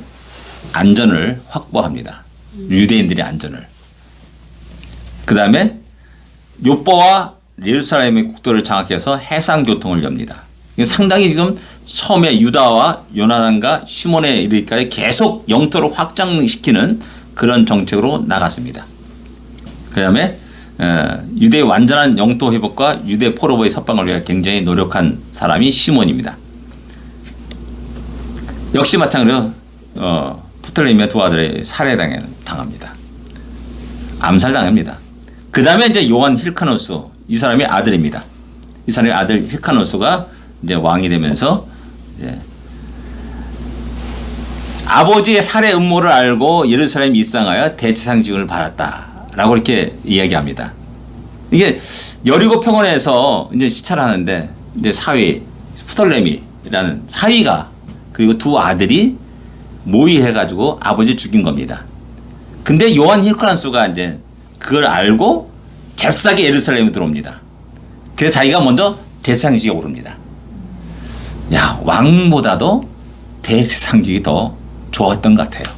안전을 확보합니다. 유대인들의 안전을. 그 다음에 요뽀와 예루살렘의 국도를 장악해서 해상 교통을 엽니다. 상당히 지금 처음에 유다와 요나단과 시몬에 이르기까지 계속 영토를 확장시키는 그런 정책으로 나갔습니다. 그 다음에 유대의 완전한 영토 회복과 유대 포로의 석방을 위해 굉장히 노력한 사람이 시몬입니다. 역시 마찬가지로 프톨레미의 두 아들의 살해당합니다. 암살당합니다. 그 다음에 이제 요한 힐카노스 이 사람의 아들입니다. 이 사람의 아들 힐카노스가 이제 왕이 되면서 이제 아버지의 살해 음모를 알고 예루살렘에 입성하여 대제사장직을 받았다라고 이렇게 이야기합니다. 이게 여리고 평원에서 이제 시찰을 하는데 이제 사위 프톨레미라는 사위가 그리고 두 아들이 모의해가지고 아버지 죽인 겁니다. 근데 요한 힐카노스가 이제 그걸 알고 잽싸게 예루살렘에 들어옵니다. 그래서 자기가 먼저 대제사장직에 오릅니다. 야, 왕보다도 대제사장직이 더 좋았던 것 같아요.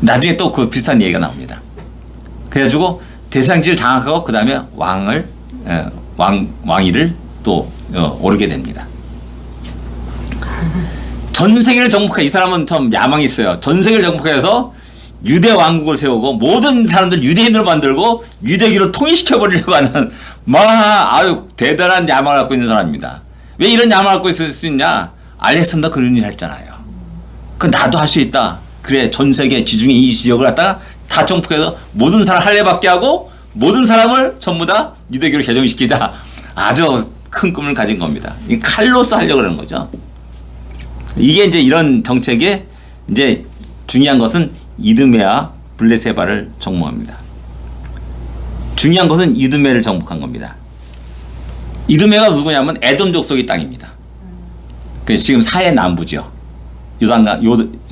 나중에 또 그 비슷한 얘기가 나옵니다. 그래가지고 대제사장직을 장악하고 그 다음에 왕위를 또 오르게 됩니다. 전 세계를 정복해 이 사람은 참 야망이 있어요. 전 세계를 정복해서 유대 왕국을 세우고 모든 사람들 유대인으로 만들고 유대교를 통일시켜 버리려고 하는 아유 대단한 야망을 갖고 있는 사람입니다. 왜 이런 야망을 갖고 있을 수 있냐? 알렉산더 그런 일 했잖아요. 그 나도 할 수 있다. 그래 전 세계 지중해 이 지역을 갖다가 다 정복해서 모든 사람 할례받게 하고 모든 사람을 전부 다 유대교로 개종시키자. 아주 큰 꿈을 가진 겁니다. 이 칼로서 하려고 그러는 거죠. 이게 이제 이런 정책에 이제 중요한 것은 이드메와 블레세바를 정복합니다. 중요한 것은 이드메를 정복한 겁니다. 이드메가 누구냐면 에돔 족속의 땅입니다. 그 지금 사해 남부죠.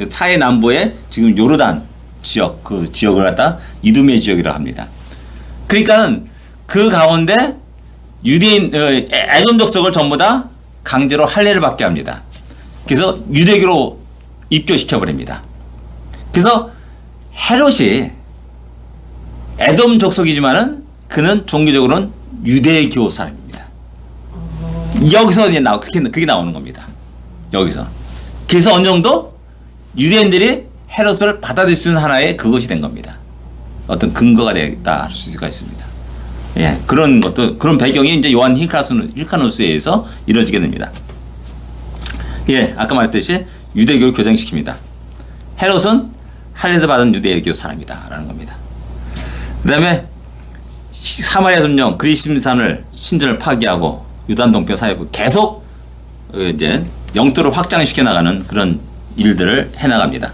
사해 남부에 지금 요르단 지역 그 지역을 갖다 이드메 지역이라고 합니다. 그러니까는 그 가운데 유대인 에돔 족속을 전부 다 강제로 할례를 받게 합니다. 그래서 유대교로 입교시켜 버립니다. 그래서 헤롯이 에돔 족속이지만은 그는 종교적으로는 유대교 사람입니다. 여기서 이제 그게 나오는 겁니다. 여기서. 그래서 어느 정도 유대인들이 헤롯을 받아들일 수 있는 하나의 그것이 된 겁니다. 어떤 근거가 되겠다 할 수가 있습니다. 예, 그런 것도 그런 배경이 이제 요한 힐카노스에 의해서 이루어지게 됩니다. 예, 아까 말했듯이 유대교를 교정시킵니다. 헤롯은 할례를 받은 유대교 사람이다라는 겁니다. 그 다음에 사마리아 점령 그리심산을 신전을 파괴하고 유단 동편 사회부 계속 이제 영토를 확장시켜 나가는 그런 일들을 해나갑니다.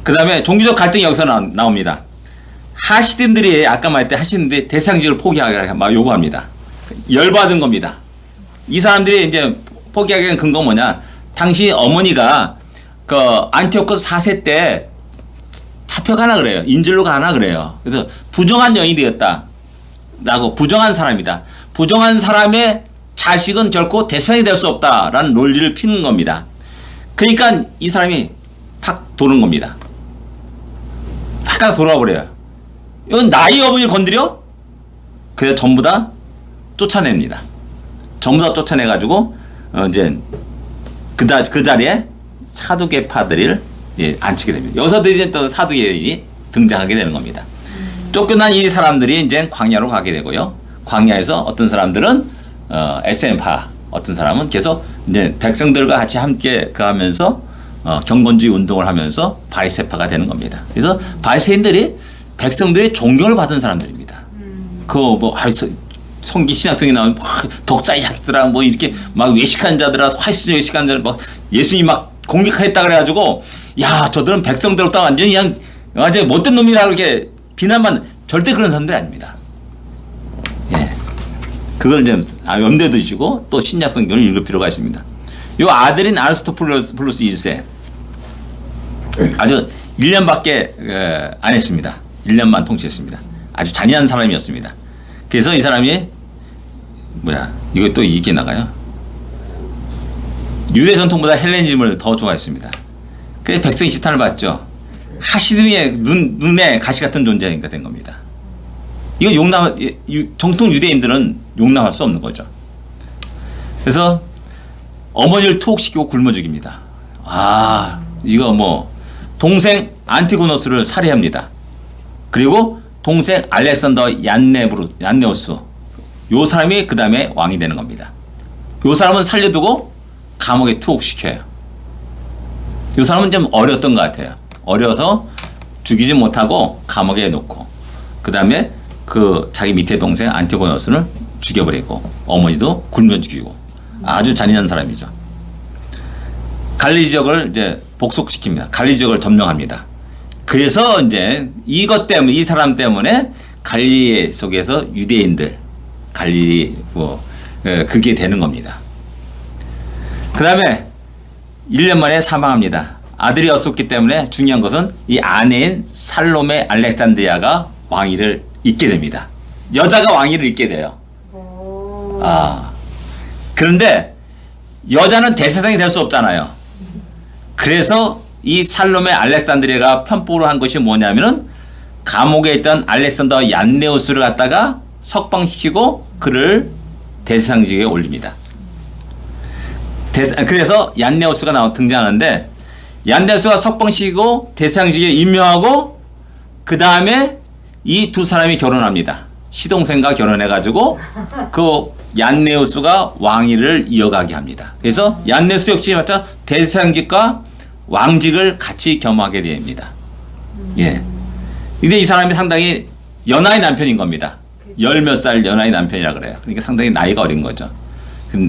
그 다음에 종교적 갈등이 여기서 나옵니다. 하시딤들이 아까 말했듯이 하시딤들이 대상직을 포기하게 요구합니다. 열받은 겁니다. 이 사람들이 이제 포기하게 된 근거가 뭐냐? 당시 어머니가 그 안티오코스 4세 때 잡혀가나 그래요. 인질로 가나 그래요. 그래서 부정한 여인이 되었다라고 부정한 사람이다. 부정한 사람의 자식은 결코 대상이 될 수 없다라는 논리를 피는 겁니다. 그러니까 이 사람이 팍 도는 겁니다. 팍 돌아와 버려요. 이건 나의 어머니를 건드려? 그래서 전부 다 쫓아냅니다. 전부 다 쫓아내가지고 이제 그 자리에 사두개파들을 앉히게 됩니다. 여기서도 이제 또 사두개인이 등장하게 되는 겁니다. 쫓겨난 이 사람들이 이제 광야로 가게 되고요. 광야에서 어떤 사람들은 SN파, 어떤 사람은 계속 이제 백성들과 같이 함께 가면서 경건주의 운동을 하면서 바리새파가 되는 겁니다. 그래서 바리새인들이 백성들의 존경을 받은 사람들입니다. 그뭐 성기 신학성이 나오면 독자의 자식들아 뭐 이렇게 막 외식한 자들아 화신 외식한 자들 막 예수님 막 공격했다 그래가지고 야 저들은 백성들로부터 완전히 그냥 완전히 못된 놈이라 그렇게 비난만 절대 그런 사람들이 아닙니다. 예, 그걸 좀 염두에 두시고 또 신약 성경을 읽을 필요가 있습니다. 요 아들인 아리스토플루스 2세 아주 1년밖에 안 했습니다. 1년만 통치했습니다. 아주 잔인한 사람이었습니다. 그래서 이 사람이 이거 또 이게 나가요. 유대 전통보다 헬레니즘을 더 좋아했습니다. 그래서 백성이 시탄을 받죠. 하시즘의 눈에 가시 같은 존재가 된 겁니다. 이거 정통 유대인들은 용납할 수 없는 거죠. 그래서 어머니를 투옥시키고 굶어 죽입니다. 이거 뭐 동생 안티고노스를 살해합니다. 그리고 동생 알렉산더 얀네우스 요 사람이 그 다음에 왕이 되는 겁니다. 요 사람은 살려두고 감옥에 투옥시켜요. 요 사람은 좀 어렸던 것 같아요. 어려서 죽이지 못하고 감옥에 놓고 그 다음에 그 자기 밑에 동생 안티고노스를 죽여버리고 어머니도 굶겨 죽이고 아주 잔인한 사람이죠. 갈리 지역을 이제 복속시킵니다. 갈리 지역을 점령합니다. 그래서 이제 이것 때문에 이 사람 때문에 갈릴리 속에서 유대인들 갈릴리 그게 되는 겁니다. 그 다음에 1년 만에 사망합니다. 아들이 없었기 때문에 중요한 것은 이 아내인 살로메 알렉산드리아가 왕위를 잇게 됩니다. 여자가 왕위를 잇게 돼요. 그런데 여자는 대세상이 될 수 없잖아요. 그래서 이 살로메 알렉산드리아가 편법으로 한 것이 뭐냐면은 감옥에 있던 알렉산더 얀네우스를 갖다가 석방시키고 그를 대세상직에 올립니다. 그래서 얀네우스가 등장하는데 얀네우스가 석방시키고 대세상직에 임명하고 그 다음에 이 두 사람이 결혼합니다. 시동생과 결혼해가지고 그 얀네우스가 왕위를 이어가게 합니다. 그래서 얀네우스 역시 마찬 대세상직과 왕직을 같이 겸하게 됩니다. 예. 근데 이 사람이 상당히 연하의 남편인 겁니다. 열 몇 살 연하의 남편이라 그래요. 그러니까 상당히 나이가 어린 거죠.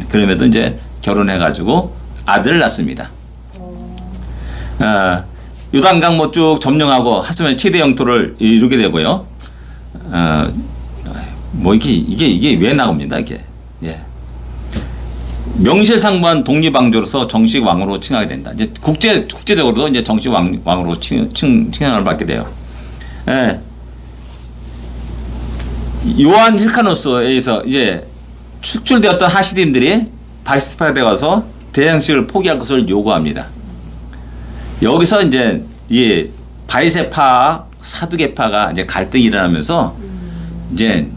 그럼에도 이제 결혼해가지고 아들을 낳습니다. 요단강 뭐 쭉 점령하고 하스면 최대 영토를 이루게 되고요. 뭐 이게 왜 나옵니다, 이게. 예. 명실상부한 독립왕조로서 정식 왕으로 칭하게 된다. 이제 국제적으로도 이제 정식 왕으로 칭함을 받게 돼요. 예. 요한 힐카노스에 의해서 이제 축출되었던 하시딤들이 바리새파에 가서 대장식을 포기할 것을 요구합니다. 여기서 이제 이 바리새파 사두개파가 이제 갈등이 일어나면서 이제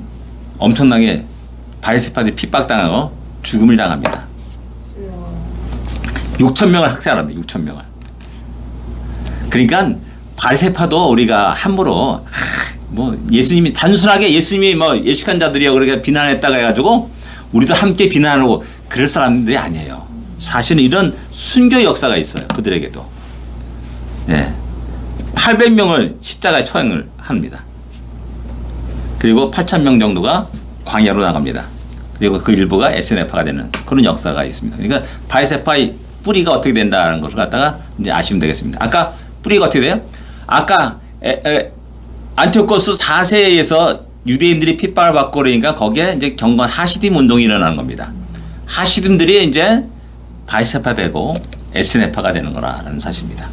엄청나게 바리새파들이 핍박당하고 죽음을 당합니다. 6,000명을 학살합니다. 6,000명을. 그러니까 바리새파도 우리가 함부로 뭐 예수님이 단순하게 예수님이 뭐 예식한 자들이요 그렇게 비난했다가 해가지고 우리도 함께 비난하고 그럴 사람들이 아니에요. 사실은 이런 순교 역사가 있어요. 그들에게도. 예. 800명을 십자가에 처형을 합니다. 그리고 8,000명 정도가 광야로 나갑니다. 그리고 그 일부가 SNF가 되는 그런 역사가 있습니다. 그러니까 바리새파의 뿌리가 어떻게 된다는 것을 갖다가 이제 아시면 되겠습니다. 아까 뿌리가 어떻게 돼요? 아까 안티오코스 4세에서 유대인들이 핍박을 받고 그러니까 거기에 이제 경건 하시딤 운동이 일어나는 겁니다. 하시딤들이 이제 바리새파 되고 에스네파가 되는 거라는 사실입니다.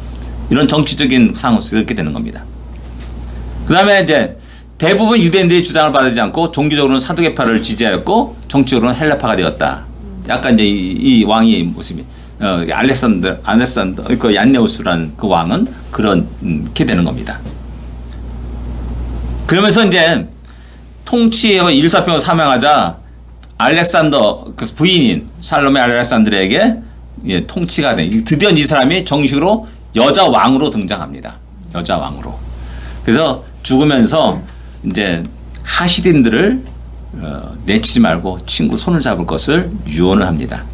이런 정치적인 상황 속에서 이렇게 되는 겁니다. 그 다음에 이제 대부분 유대인들이 주장을 받지 않고 종교적으로는 사두개파를 지지하였고 정치적으로는 헬라파가 되었다. 약간 이제 이 왕의 모습이 알렉산더 그 얀네우스라는 그 왕은 그렇게 되는 겁니다. 그러면서 이제 통치의 일사병을 사명하자 알렉산더 그 부인인 살로메 알렉산드르에게 통치가 된 드디어 이 사람이 정식으로 여자 왕으로 등장합니다. 여자 왕으로. 그래서 죽으면서 이제 하시딤들을 내치지 말고 친구 손을 잡을 것을 유언을 합니다.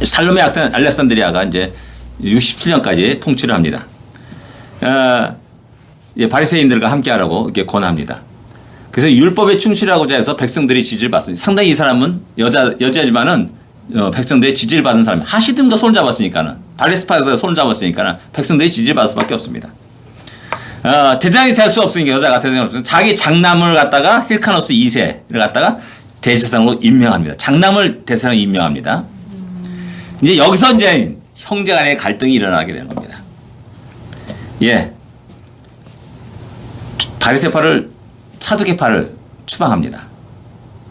살로메 알렉산드리아가 이제 67년까지 통치를 합니다. 바리새인들과 함께하라고 이렇게 권합니다. 그래서 율법에 충실하고자 해서 백성들이 지지를 받습니다. 상당히 이 사람은 여자지만은 백성들의 지지를 받은 사람. 하시딤과 손을 잡았으니까는 바리스파가 손을 잡았으니까는 백성들이 지지를 받을 수밖에 없습니다. 대장이 될 수 없으니까 여자가 대장이 없으니까 자기 장남을 갖다가 힐카노스 2세를 갖다가 대제사장으로 임명합니다. 장남을 대제사장으로 임명합니다. 이제 여기서 이제 형제간의 갈등이 일어나게 되는 겁니다. 바리새파를 사두개파를 추방합니다.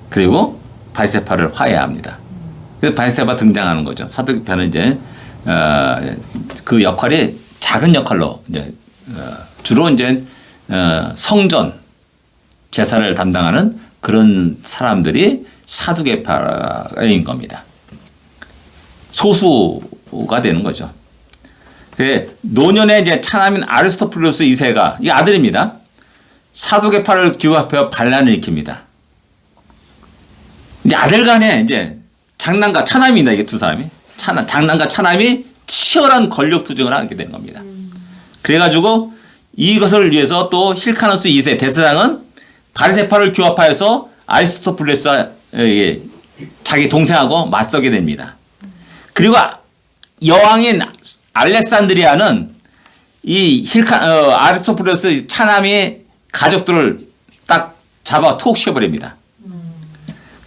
그리고 바리새파를 화해합니다. 그래서 바리새파 등장하는 거죠. 사두개파는 이제 그 역할이 작은 역할로 이제 주로 이제 성전 제사를 담당하는 그런 사람들이 사두개파인 겁니다. 소수가 되는 거죠. 노년에 이제 차남인 아리스토플루스 2세가 이 아들입니다. 사두개파를 규합하여 반란을 일으킵니다. 이제 아들 간에 이제 장남과 차남입니다. 이게 두 사람이 장남과 차남이 치열한 권력 투쟁을 하게 된 겁니다. 그래가지고 이것을 위해서 또 힐카노스 2세 대제사장은 바리새파를 규합하여서 아리스토플루스와 자기 동생하고 맞서게 됩니다. 그리고 여왕인 알렉산드리아는 이 아리스토플루스 차남의 가족들을 딱 잡아 투옥시켜버립니다.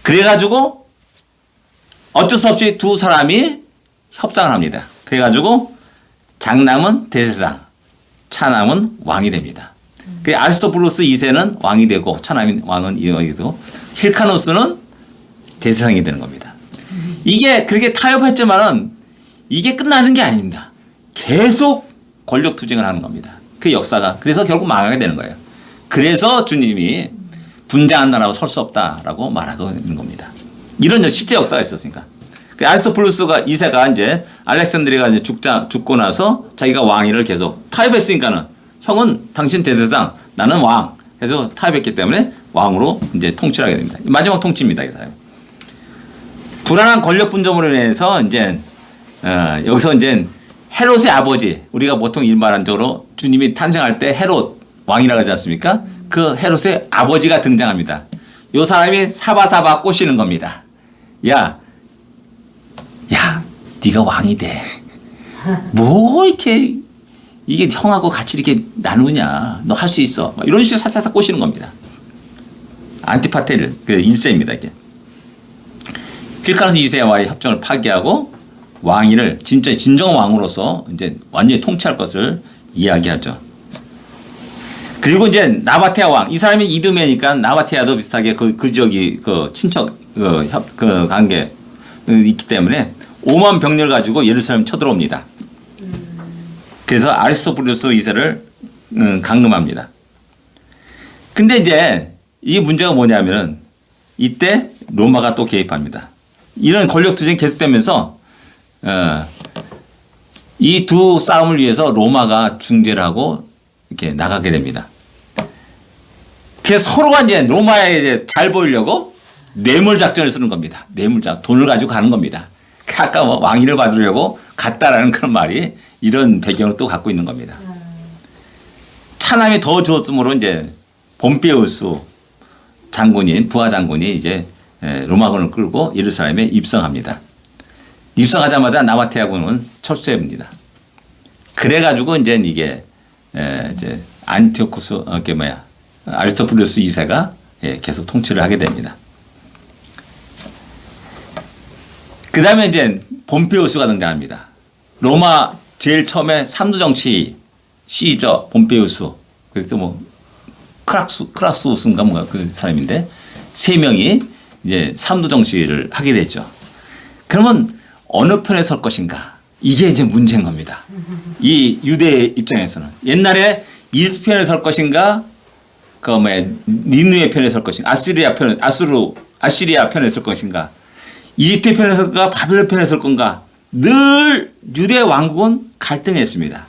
그래가지고 어쩔 수 없이 두 사람이 협상을 합니다. 그래가지고 장남은 대제사장, 차남은 왕이 됩니다. 그 아리스토플루스 2세는 왕이 되고 차남인 왕은 왕이 되고 힐카노스는 대제사장이 되는 겁니다. 이게 그렇게 타협했지만은 이게 끝나는 게 아닙니다. 계속 권력 투쟁을 하는 겁니다. 그 역사가 그래서 결국 망하게 되는 거예요. 그래서 주님이 분장한 나라고 설 수 없다라고 말하고 있는 겁니다. 이런 실제 역사가 있었으니까. 아리스토플루스가 2세가 이제 알렉산드리아가 이제 죽고 나서 자기가 왕위를 계속 타협했으니까는 형은 당신 대제사장, 나는 왕. 해서 타협했기 때문에 왕으로 이제 통치를 하게 됩니다. 마지막 통치입니다, 이 사람이. 불안한 권력 분점으로 인해서 이제 여기서 이제 헤롯의 아버지, 우리가 보통 일반적으로 주님이 탄생할 때 헤롯 왕이라고 하지 않습니까? 그 헤롯의 아버지가 등장합니다. 이 사람이 사바사바 꼬시는 겁니다. 야, 네가 왕이 돼. 뭐 이렇게 이게 형하고 같이 이렇게 나누냐? 너 할 수 있어. 이런 식으로 살짝 꼬시는 겁니다. 안티파테르 그 1세입니다. 이게. 힐카노스 2세와의 협정을 파기하고 왕위를 진짜 진정 왕으로서 이제 완전히 통치할 것을 이야기하죠. 그리고 이제 나바테아 왕, 이 사람이 이두메니까 나바테아도 비슷하게 그 지역이 그 친척 그 관계 있기 때문에 5만 병력을 가지고 예루살렘 쳐들어옵니다. 그래서 아리스토플루스 2세를 감금합니다. 근데 이제 이게 문제가 뭐냐면은 이때 로마가 또 개입합니다. 이런 권력 투쟁이 계속되면서 이 두 싸움을 위해서 로마가 중재를 하고 이렇게 나가게 됩니다. 그래서 서로가 이제 로마에 이제 잘 보이려고 뇌물 작전을 쓰는 겁니다. 돈을 가지고 가는 겁니다. 아까 왕위를 받으려고 갔다라는 그런 말이 이런 배경을 또 갖고 있는 겁니다. 차남이 더 좋았으므로 이제 봄페우스 장군인 부하 장군이 이제 로마군을 끌고 예루살렘에 입성합니다. 입성하자마자 나바테아군은 철수해봅니다. 그래가지고 이제 이게 이제 안티오코스 아리스토플루스 2세가 계속 통치를 하게 됩니다. 그 다음에 이제 봄페우스가 등장합니다. 로마 제일 처음에 삼두 정치 시저 폼페이우스 그때 뭐 크락스우스인가 뭔가 그 사람인데 세 명이 이제 삼두 정치를 하게 됐죠. 그러면 어느 편에 설 것인가? 이게 이제 문제인 겁니다. 이 유대 입장에서는 옛날에 이집트 편에 설 것인가? 그 뭐야 니느의 편에 설 것인가? 아시리아 편에 설 것인가? 이집트 편에 설 건가? 바벨론 편에 설 건가? 늘 유대 왕국은 갈등했습니다.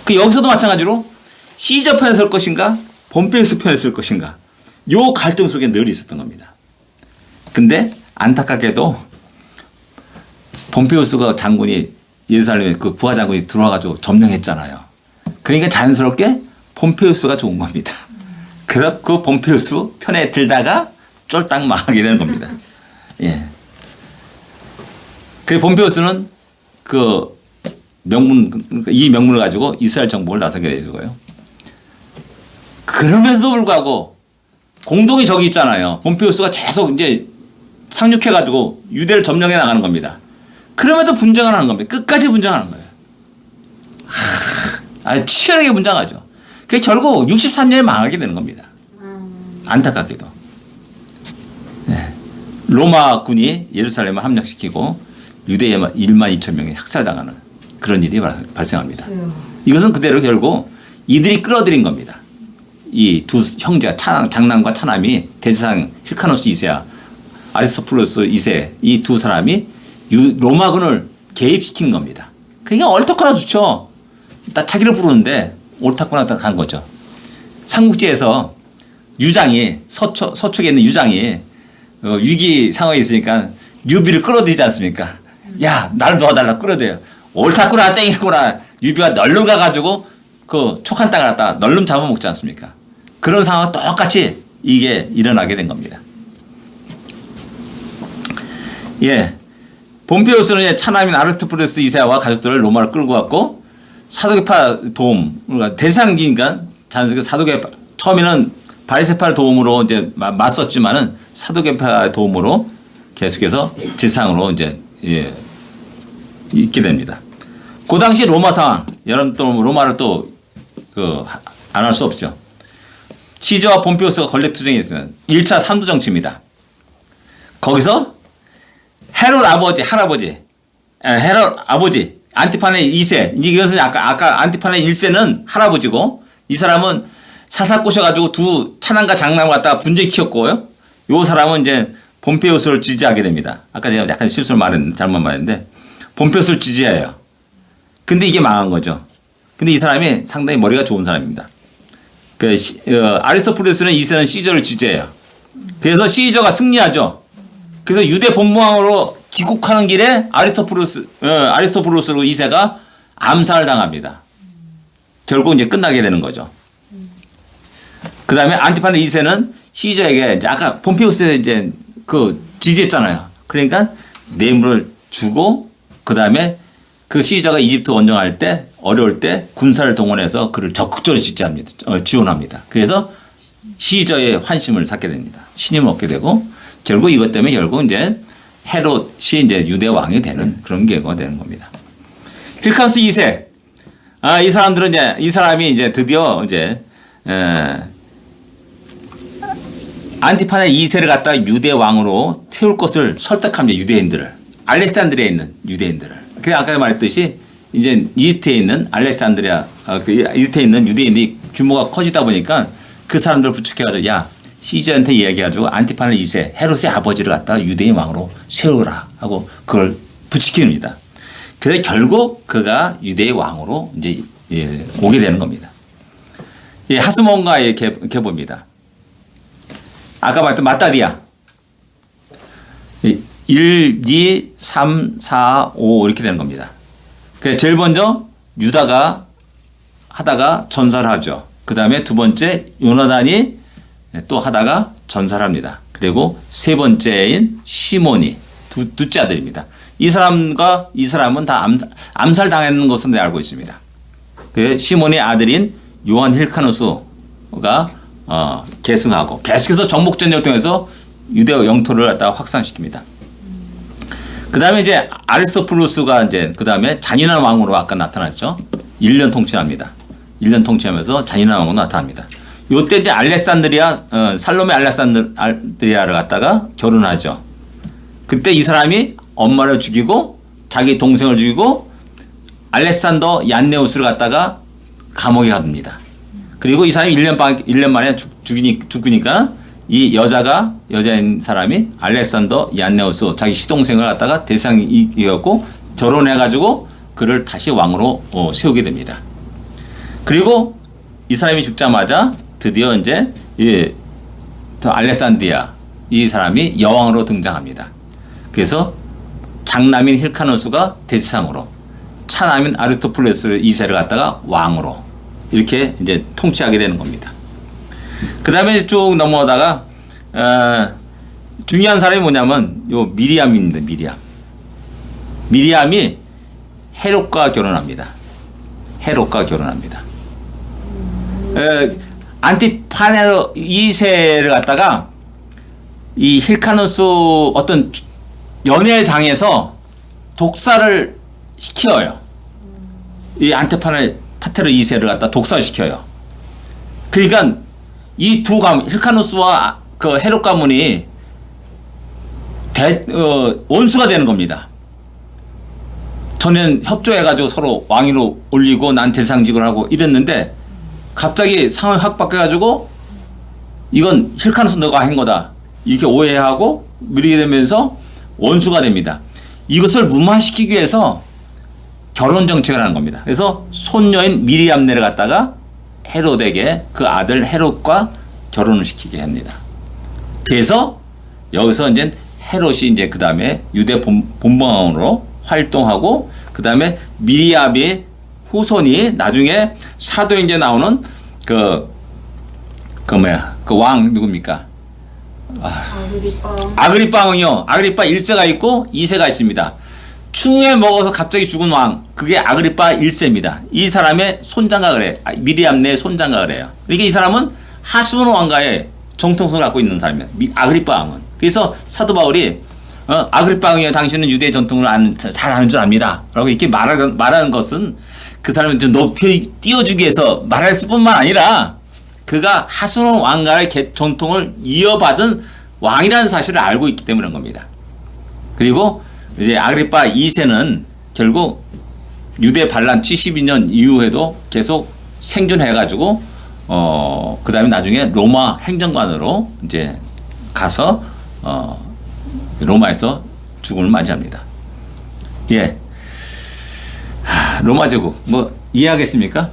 그 여기서도 마찬가지로 시저 편에 설 것인가? 폼페이우스 편에 설 것인가? 요 갈등 속에 늘 있었던 겁니다. 근데 안타깝게도 폼페이우스가 장군이 예루살렘에 그 부하 장군이 들어와가지고 점령했잖아요. 그러니까 자연스럽게 폼페이우스가 좋은 겁니다. 그래서 그 폼페이우스 편에 들다가 쫄딱 망하게 되는 겁니다. 예. 그 폼페이우스는 그 이 명문을 가지고 이스라엘 정복을 나서게 되고요. 그럼에도 불구하고 공동의 적이 있잖아요. 폼페이우스가 계속 이제 상륙해가지고 유대를 점령해 나가는 겁니다. 그럼에도 분쟁을 하는 겁니다. 끝까지 분쟁하는 거예요. 치열하게 분쟁하죠. 그게 결국 63년에 망하게 되는 겁니다. 안타깝게도. 네. 로마군이 예루살렘을 함락시키고 유대에 1만 2천 명이 학살당하는 그런 일이 발생합니다. 이것은 그대로 결국 이들이 끌어들인 겁니다. 이 두 형제가 장남과 차남이 대제사장 힐카노스 2세와 아리스토플로스 2세 이 두 사람이 로마군을 개입시킨 겁니다. 그러니까 옳다거나 좋죠. 딱 자기를 부르는데 옳다거나 간 거죠. 삼국지에서 유장이 서쪽에 있는 유장이 위기 상황에 있으니까 유비를 끌어들이지 않습니까? 야, 나를 도와달라 끌어대요. 옳다구나 땡이구나 유비가 널름 가가지고 그 촉한 땅을 갖다 널름 잡아먹지 않습니까? 그런 상황과 똑같이 이게 일어나게 된 겁니다. 예. 폼페이우스는 차남인 아르토플루스 2세와 가족들을 로마로 끌고 왔고 사도계파 도움, 그러니까 대상기니까 자연스럽게 사도계파 처음에는 바리새파 도움으로 이제 맞섰지만은 사도계파 도움으로 계속해서 지상으로 이제 예, 있게 됩니다. 그 당시 로마 상황, 여러분 또 로마를 또 그 안 할 수 없죠. 시저와 폼페이우스가 권력투쟁이 있으면 1차 삼두 정치입니다. 거기서 헤롯 아버지 안티파네 2세 이제 이것은 아까 안티파네 1세는 할아버지고 이 사람은 사사 꼬셔가지고 두 차남과 장남을 갖다가 분쟁시켰고요. 요 사람은 이제 폼페이우스를 지지하게 됩니다. 아까 제가 약간 잘못 말했는데 폼페이우스를 지지해요. 근데 이게 망한 거죠. 근데 이 사람이 상당히 머리가 좋은 사람입니다. 아리스토플루스는 2세는 시저를 지지해요. 그래서 시저가 승리하죠. 그래서 유대 본무왕으로 귀국하는 길에 아리스토플루스 2세가 암살을 당합니다. 결국 이제 끝나게 되는 거죠. 그 다음에 안티파네 2세는 시저에게 이제 아까 폼페이우스에 이제 그 지지했잖아요. 그러니까 뇌물을 주고 그 다음에 그 시저가 이집트 원정할 때 어려울 때 군사를 동원해서 그를 적극적으로 지원합니다. 그래서 시저의 환심을 샀게 됩니다. 신임을 얻게 되고 결국 이것 때문에 결국 이제 헤롯이 이제 유대 왕이 되는 그런 계기가 되는 겁니다. 힐카노스 2세. 이 사람이 이제 드디어 이제 안티파네 2세를 갖다가 유대 왕으로 세울 것을 설득합니다. 유대인들을. 알렉산드리아에 있는 유대인들을. 그래서 아까 말했듯이 이제 이집트에 있는 이집트에 있는 유대인들이 규모가 커지다 보니까 그 사람들을 부축해가지고 야 시저한테 이야기해가지고 안티파네 2세 헤롯의 아버지를 갖다가 유대인 왕으로 세우라 하고 그걸 부추깁니다. 그래서 결국 그가 유대의 왕으로 이제 오게 되는 겁니다. 하스몬가의 계보입니다. 아까 말했던 마따디아 1, 2, 3, 4, 5 이렇게 되는 겁니다. 그래서 제일 먼저 유다가 하다가 전사를 하죠. 그 다음에 두 번째 요나단이 또 하다가 전사를 합니다. 그리고 세 번째인 시몬이 둘째 아들입니다. 이 사람은 다 암살 당하는 것으로 알고 있습니다. 그 시몬의 아들인 요한 힐카노스가 계승하고 계속해서 정복전쟁을 통해서 유대 영토를 갖다가 확산시킵니다. 그 다음에 이제 아리스토플루스가 이제 그 다음에 잔인한 왕으로 아까 나타났죠. 1년 통치합니다. 1년 통치하면서 잔인한 왕으로 나타납니다. 요때 이제 살로메 알렉산드리아를 갖다가 결혼하죠. 그때 이 사람이 엄마를 죽이고 자기 동생을 죽이고 알렉산더 얀네우스를 갖다가 감옥에 가둡니다. 그리고 이 사람이 1년 만에 죽으니까 이 여자인 사람이 알렉산더 얀네우스 자기 시동생을 갖다가 대상이 이겼고 결혼해가지고 그를 다시 왕으로 세우게 됩니다. 그리고 이 사람이 죽자마자 드디어 이제 알렉산드리아 이 사람이 여왕으로 등장합니다. 그래서 장남인 힐카노스가 대지상으로 차남인 아리스토플레스 2세를 갖다가 왕으로 이렇게 이제 통치하게 되는 겁니다. 그 다음에 쭉 넘어오다가 중요한 사람이 뭐냐면 요 미리암입니다. 미리암이 헤롯과 결혼합니다. 안티파네로 2세를 갖다가 이 힐카노스 어떤 연회장에서 독사를 시켜요. 이 안티파테르 2세를 갖다 독사시켜요. 그러니까 이 두 가문, 힐카노스와 그 헤롯 가문이 원수가 되는 겁니다. 전엔 협조해가지고 서로 왕위로 올리고 난 대상직을 하고 이랬는데 갑자기 상황이 확 바뀌어가지고 이건 힐카노스 너가 한 거다. 이렇게 오해하고 밀리게 되면서 원수가 됩니다. 이것을 무마시키기 위해서 결혼 정책을 하는 겁니다. 그래서 손녀인 미리암네를 갖다가 헤롯에게 그 아들 헤롯과 결혼을 시키게 합니다. 그래서 여기서 이제 헤롯이 이제 그 다음에 유대 본방으로 활동하고 그 다음에 미리암의 후손이 나중에 사도행전에 나오는 그 왕 누굽니까? 아그리빠 왕이요. 아그리빠 1세가 있고 2세가 있습니다. 충에 먹어서 갑자기 죽은 왕, 그게 아그리빠 1세입니다. 이 사람의 손장가 그래. 미리암네의 손장가 그래요. 그러니까 이 사람은 하스본 왕가의 정통성을 갖고 있는 사람입니다. 아그리빠 왕은. 그래서 사도 바울이 아그리빠 왕이요, 당신은 유대 전통을 잘 아는 줄 압니다. 라고 이렇게 말하는 것은 그 사람을 좀 높이 띄워주기 위해서 말했을 뿐만 아니라 그가 하스본 왕가의 전통을 이어받은 왕이라는 사실을 알고 있기 때문인 겁니다. 그리고 이제 아그리빠 2세는 결국 유대 반란 72년 이후에도 계속 생존해가지고 그 다음에 나중에 로마 행정관으로 이제 가서 로마에서 죽음을 맞이합니다. 예, 로마 제국 뭐 이해하겠습니까?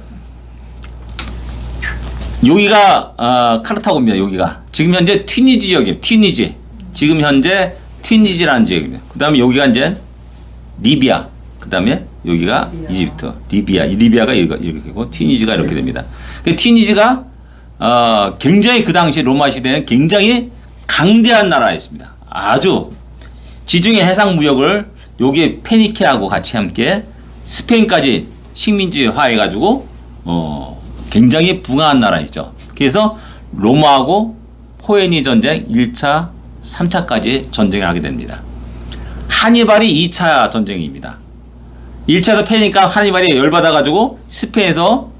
여기가 카르타고입니다. 여기가 지금 현재 튀니지 지역이에요. 튀니지. 지금 현재 튀니지라는 지역입니다. 그 다음에 여기가 이제 리비아. 그 다음에 여기가 이집트. 리비아가 이렇게 되고 튀니지가 이렇게 됩니다. 그 튀니지가 굉장히 그 당시 로마 시대에는 굉장히 강대한 나라였습니다. 아주 지중해 해상 무역을 여기에 페니케하고 같이 함께 스페인까지 식민지화해가지고 굉장히 붕괴한 나라이죠. 그래서 로마하고 포에니 전쟁 1차, 3차까지 전쟁을 하게 됩니다. 하니발이 2차 전쟁입니다. 1차도 패니까 하니발이 열받아가지고 스페인에서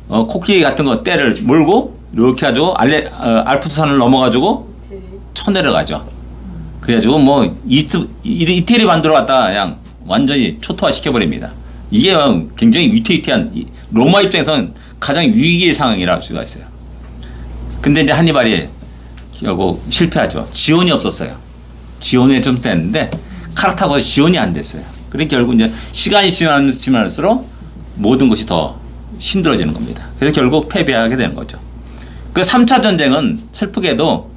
코끼리 같은 거 떼를 몰고 이렇게 해가지고 알프스산을 넘어가지고 쳐내려가죠. 그래가지고 뭐 이태리 만들어 갖다 그냥 완전히 초토화 시켜버립니다. 이게 굉장히 위태위태한 로마 입장에서는 가장 위기의 상황이라 할 수가 있어요. 근데 이제 한니발이 결국 실패하죠. 지원이 없었어요. 지원이 좀 됐는데 카르타고에서 지원이 안 됐어요. 그러니까 결국 이제 시간이 지날수록 모든 것이 더 힘들어지는 겁니다. 그래서 결국 패배하게 되는 거죠. 그 3차 전쟁은 슬프게도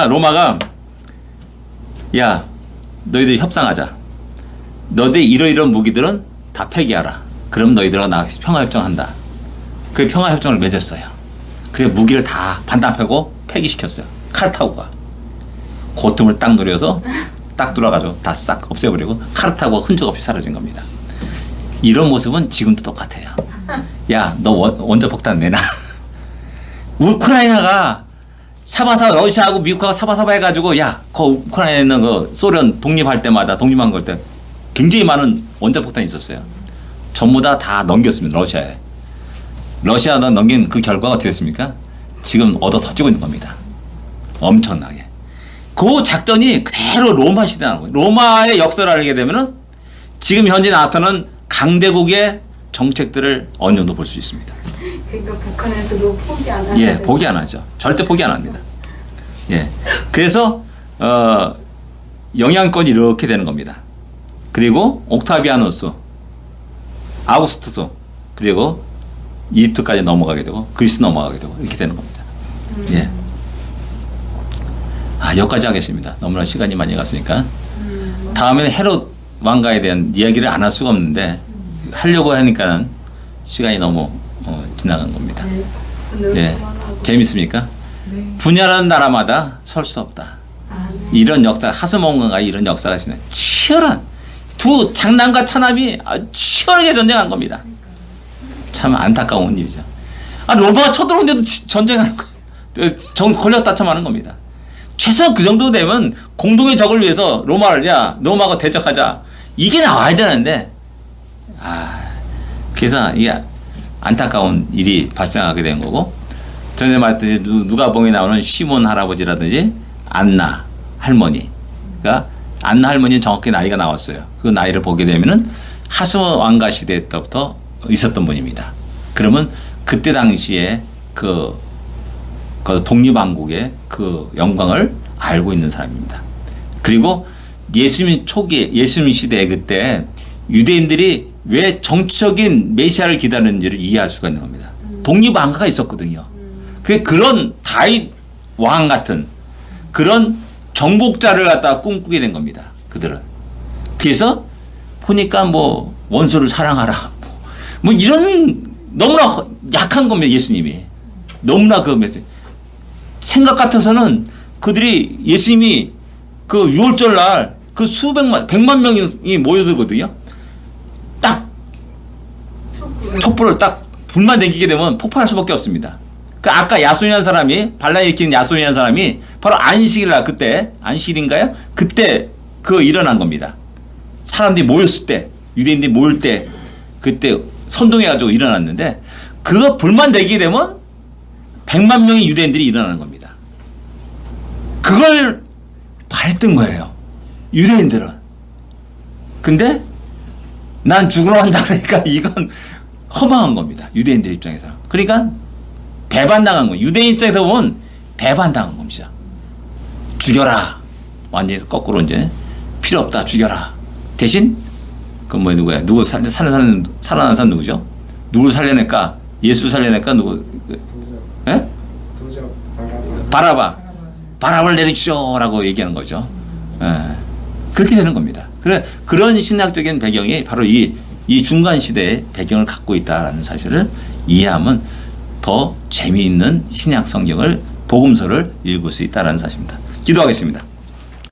로마가 야 너희들 협상하자. 너희들 이러이러한 무기들은 다 폐기하라. 그럼 너희들과 나 평화협정한다. 그 평화협정을 맺었어요. 그래 무기를 다 반납하고 폐기시켰어요. 카르타고가. 그 틈을 딱 노려서 딱 돌아가지고 다 싹 없애버리고 카르타고가 흔적 없이 사라진 겁니다. 이런 모습은 지금도 똑같아요. 야, 너 원자 폭탄 내놔. 우크라이나가 사바사바 러시아하고 미국하고 사바사바 해가지고 야, 그 우크라이나에 있는 그 소련 독립할 때마다 독립한 걸 때 굉장히 많은 원자폭탄이 있었어요. 전부 다 넘겼습니다. 러시아에. 러시아가 넘긴 그 결과가 어떻게 됐습니까? 지금 얻어 터지고 있는 겁니다. 엄청나게. 그 작전이 그대로 로마 시대에 나온 거예요. 로마의 역사를 알게 되면은 지금 현재 나타나는 강대국의 정책들을 어느 정도 볼 수 있습니다. 그러니까 북한에서도 포기 안 하는. 예, 포기 안 하죠. 절대 포기 안 합니다. 예, 그래서 영향권이 이렇게 되는 겁니다. 그리고 옥타비아누스, 아우구스투스, 그리고 이집트까지 넘어가게 되고 그리스 넘어가게 되고 이렇게 되는 겁니다. 예. 여기까지 하겠습니다. 너무나 시간이 많이 갔으니까. 다음에는 헤롯 왕가에 대한 이야기를 안 할 수가 없는데 하려고 하니까는 시간이 너무 지나간 겁니다. 예, 재밌습니까? 분야라는 나라마다 설 수 없다. 이런 역사, 하스몬가가 이런 역사가 있네. 치열한 두 장남과 차남이 치열하게 전쟁한 겁니다. 참 안타까운 일이죠. 로마가 쳐들어오는데도 전쟁하는 거예요. 권력 다툼하는 겁니다. 최소한 그 정도 되면 공동의 적을 위해서 로마가 대적하자. 이게 나와야 되는데, 그래서 이게 안타까운 일이 발생하게 된 거고, 전에 말했듯이 누가복음에 나오는 시몬 할아버지라든지 안나 할머니. 그러니까 안나 할머니는 정확히 나이가 나왔어요. 그 나이를 보게 되면은 하스몬 왕가 시대 때부터 있었던 분입니다. 그러면 그때 당시에 그 독립왕국의 그 영광을 알고 있는 사람입니다. 그리고 예수님 초기에, 예수님 시대 그때 유대인들이 왜 정치적인 메시아를 기다리는지를 이해할 수가 있는 겁니다. 독립왕가가 있었거든요. 그런 다윗 왕 같은 그런 정복자를 갖다가 꿈꾸게 된 겁니다. 그들은. 그래서 보니까 뭐 원수를 사랑하라. 뭐 이런 너무나 약한 겁니다. 예수님이. 너무나 그 메시지. 생각 같아서는 그들이 예수님이 그 6월절 날 그 백만 명이 모여들거든요. 딱 촛불을 딱 불만 댕기게 되면 폭발할 수밖에 없습니다. 그 아까 야손이라는 사람이 발라 일으키는 야손이라는 사람이 바로 안식일 날 그때 안식일인가요? 그때 일어난 겁니다. 사람들이 모였을 때 유대인들이 모일 때 그때 선동해가지고 일어났는데 그거 불만 내게 되면 100만 명의 유대인들이 일어나는 겁니다. 그걸 바랬던 거예요. 유대인들은. 근데 난 죽으러 간다 그러니까 이건 허망한 겁니다. 유대인들 입장에서. 그러니까 배반당한 거예요. 유대인 입장에서 보면 배반당한 겁니다. 죽여라. 완전히 거꾸로 이제 필요 없다. 죽여라. 대신 누구야? 누구 살아난 사람 누구죠? 누구를 살려낼까? 예수 살려낼까? 누구? 예? 바라바를 내리주쇼라고 얘기하는 거죠. 예. 그렇게 되는 겁니다. 그런 신학적인 배경이 바로 이 중간 시대의 배경을 갖고 있다라는 사실을 이해하면 더 재미있는 신약 성경을 복음서를 읽을 수 있다라는 사실입니다. 기도하겠습니다.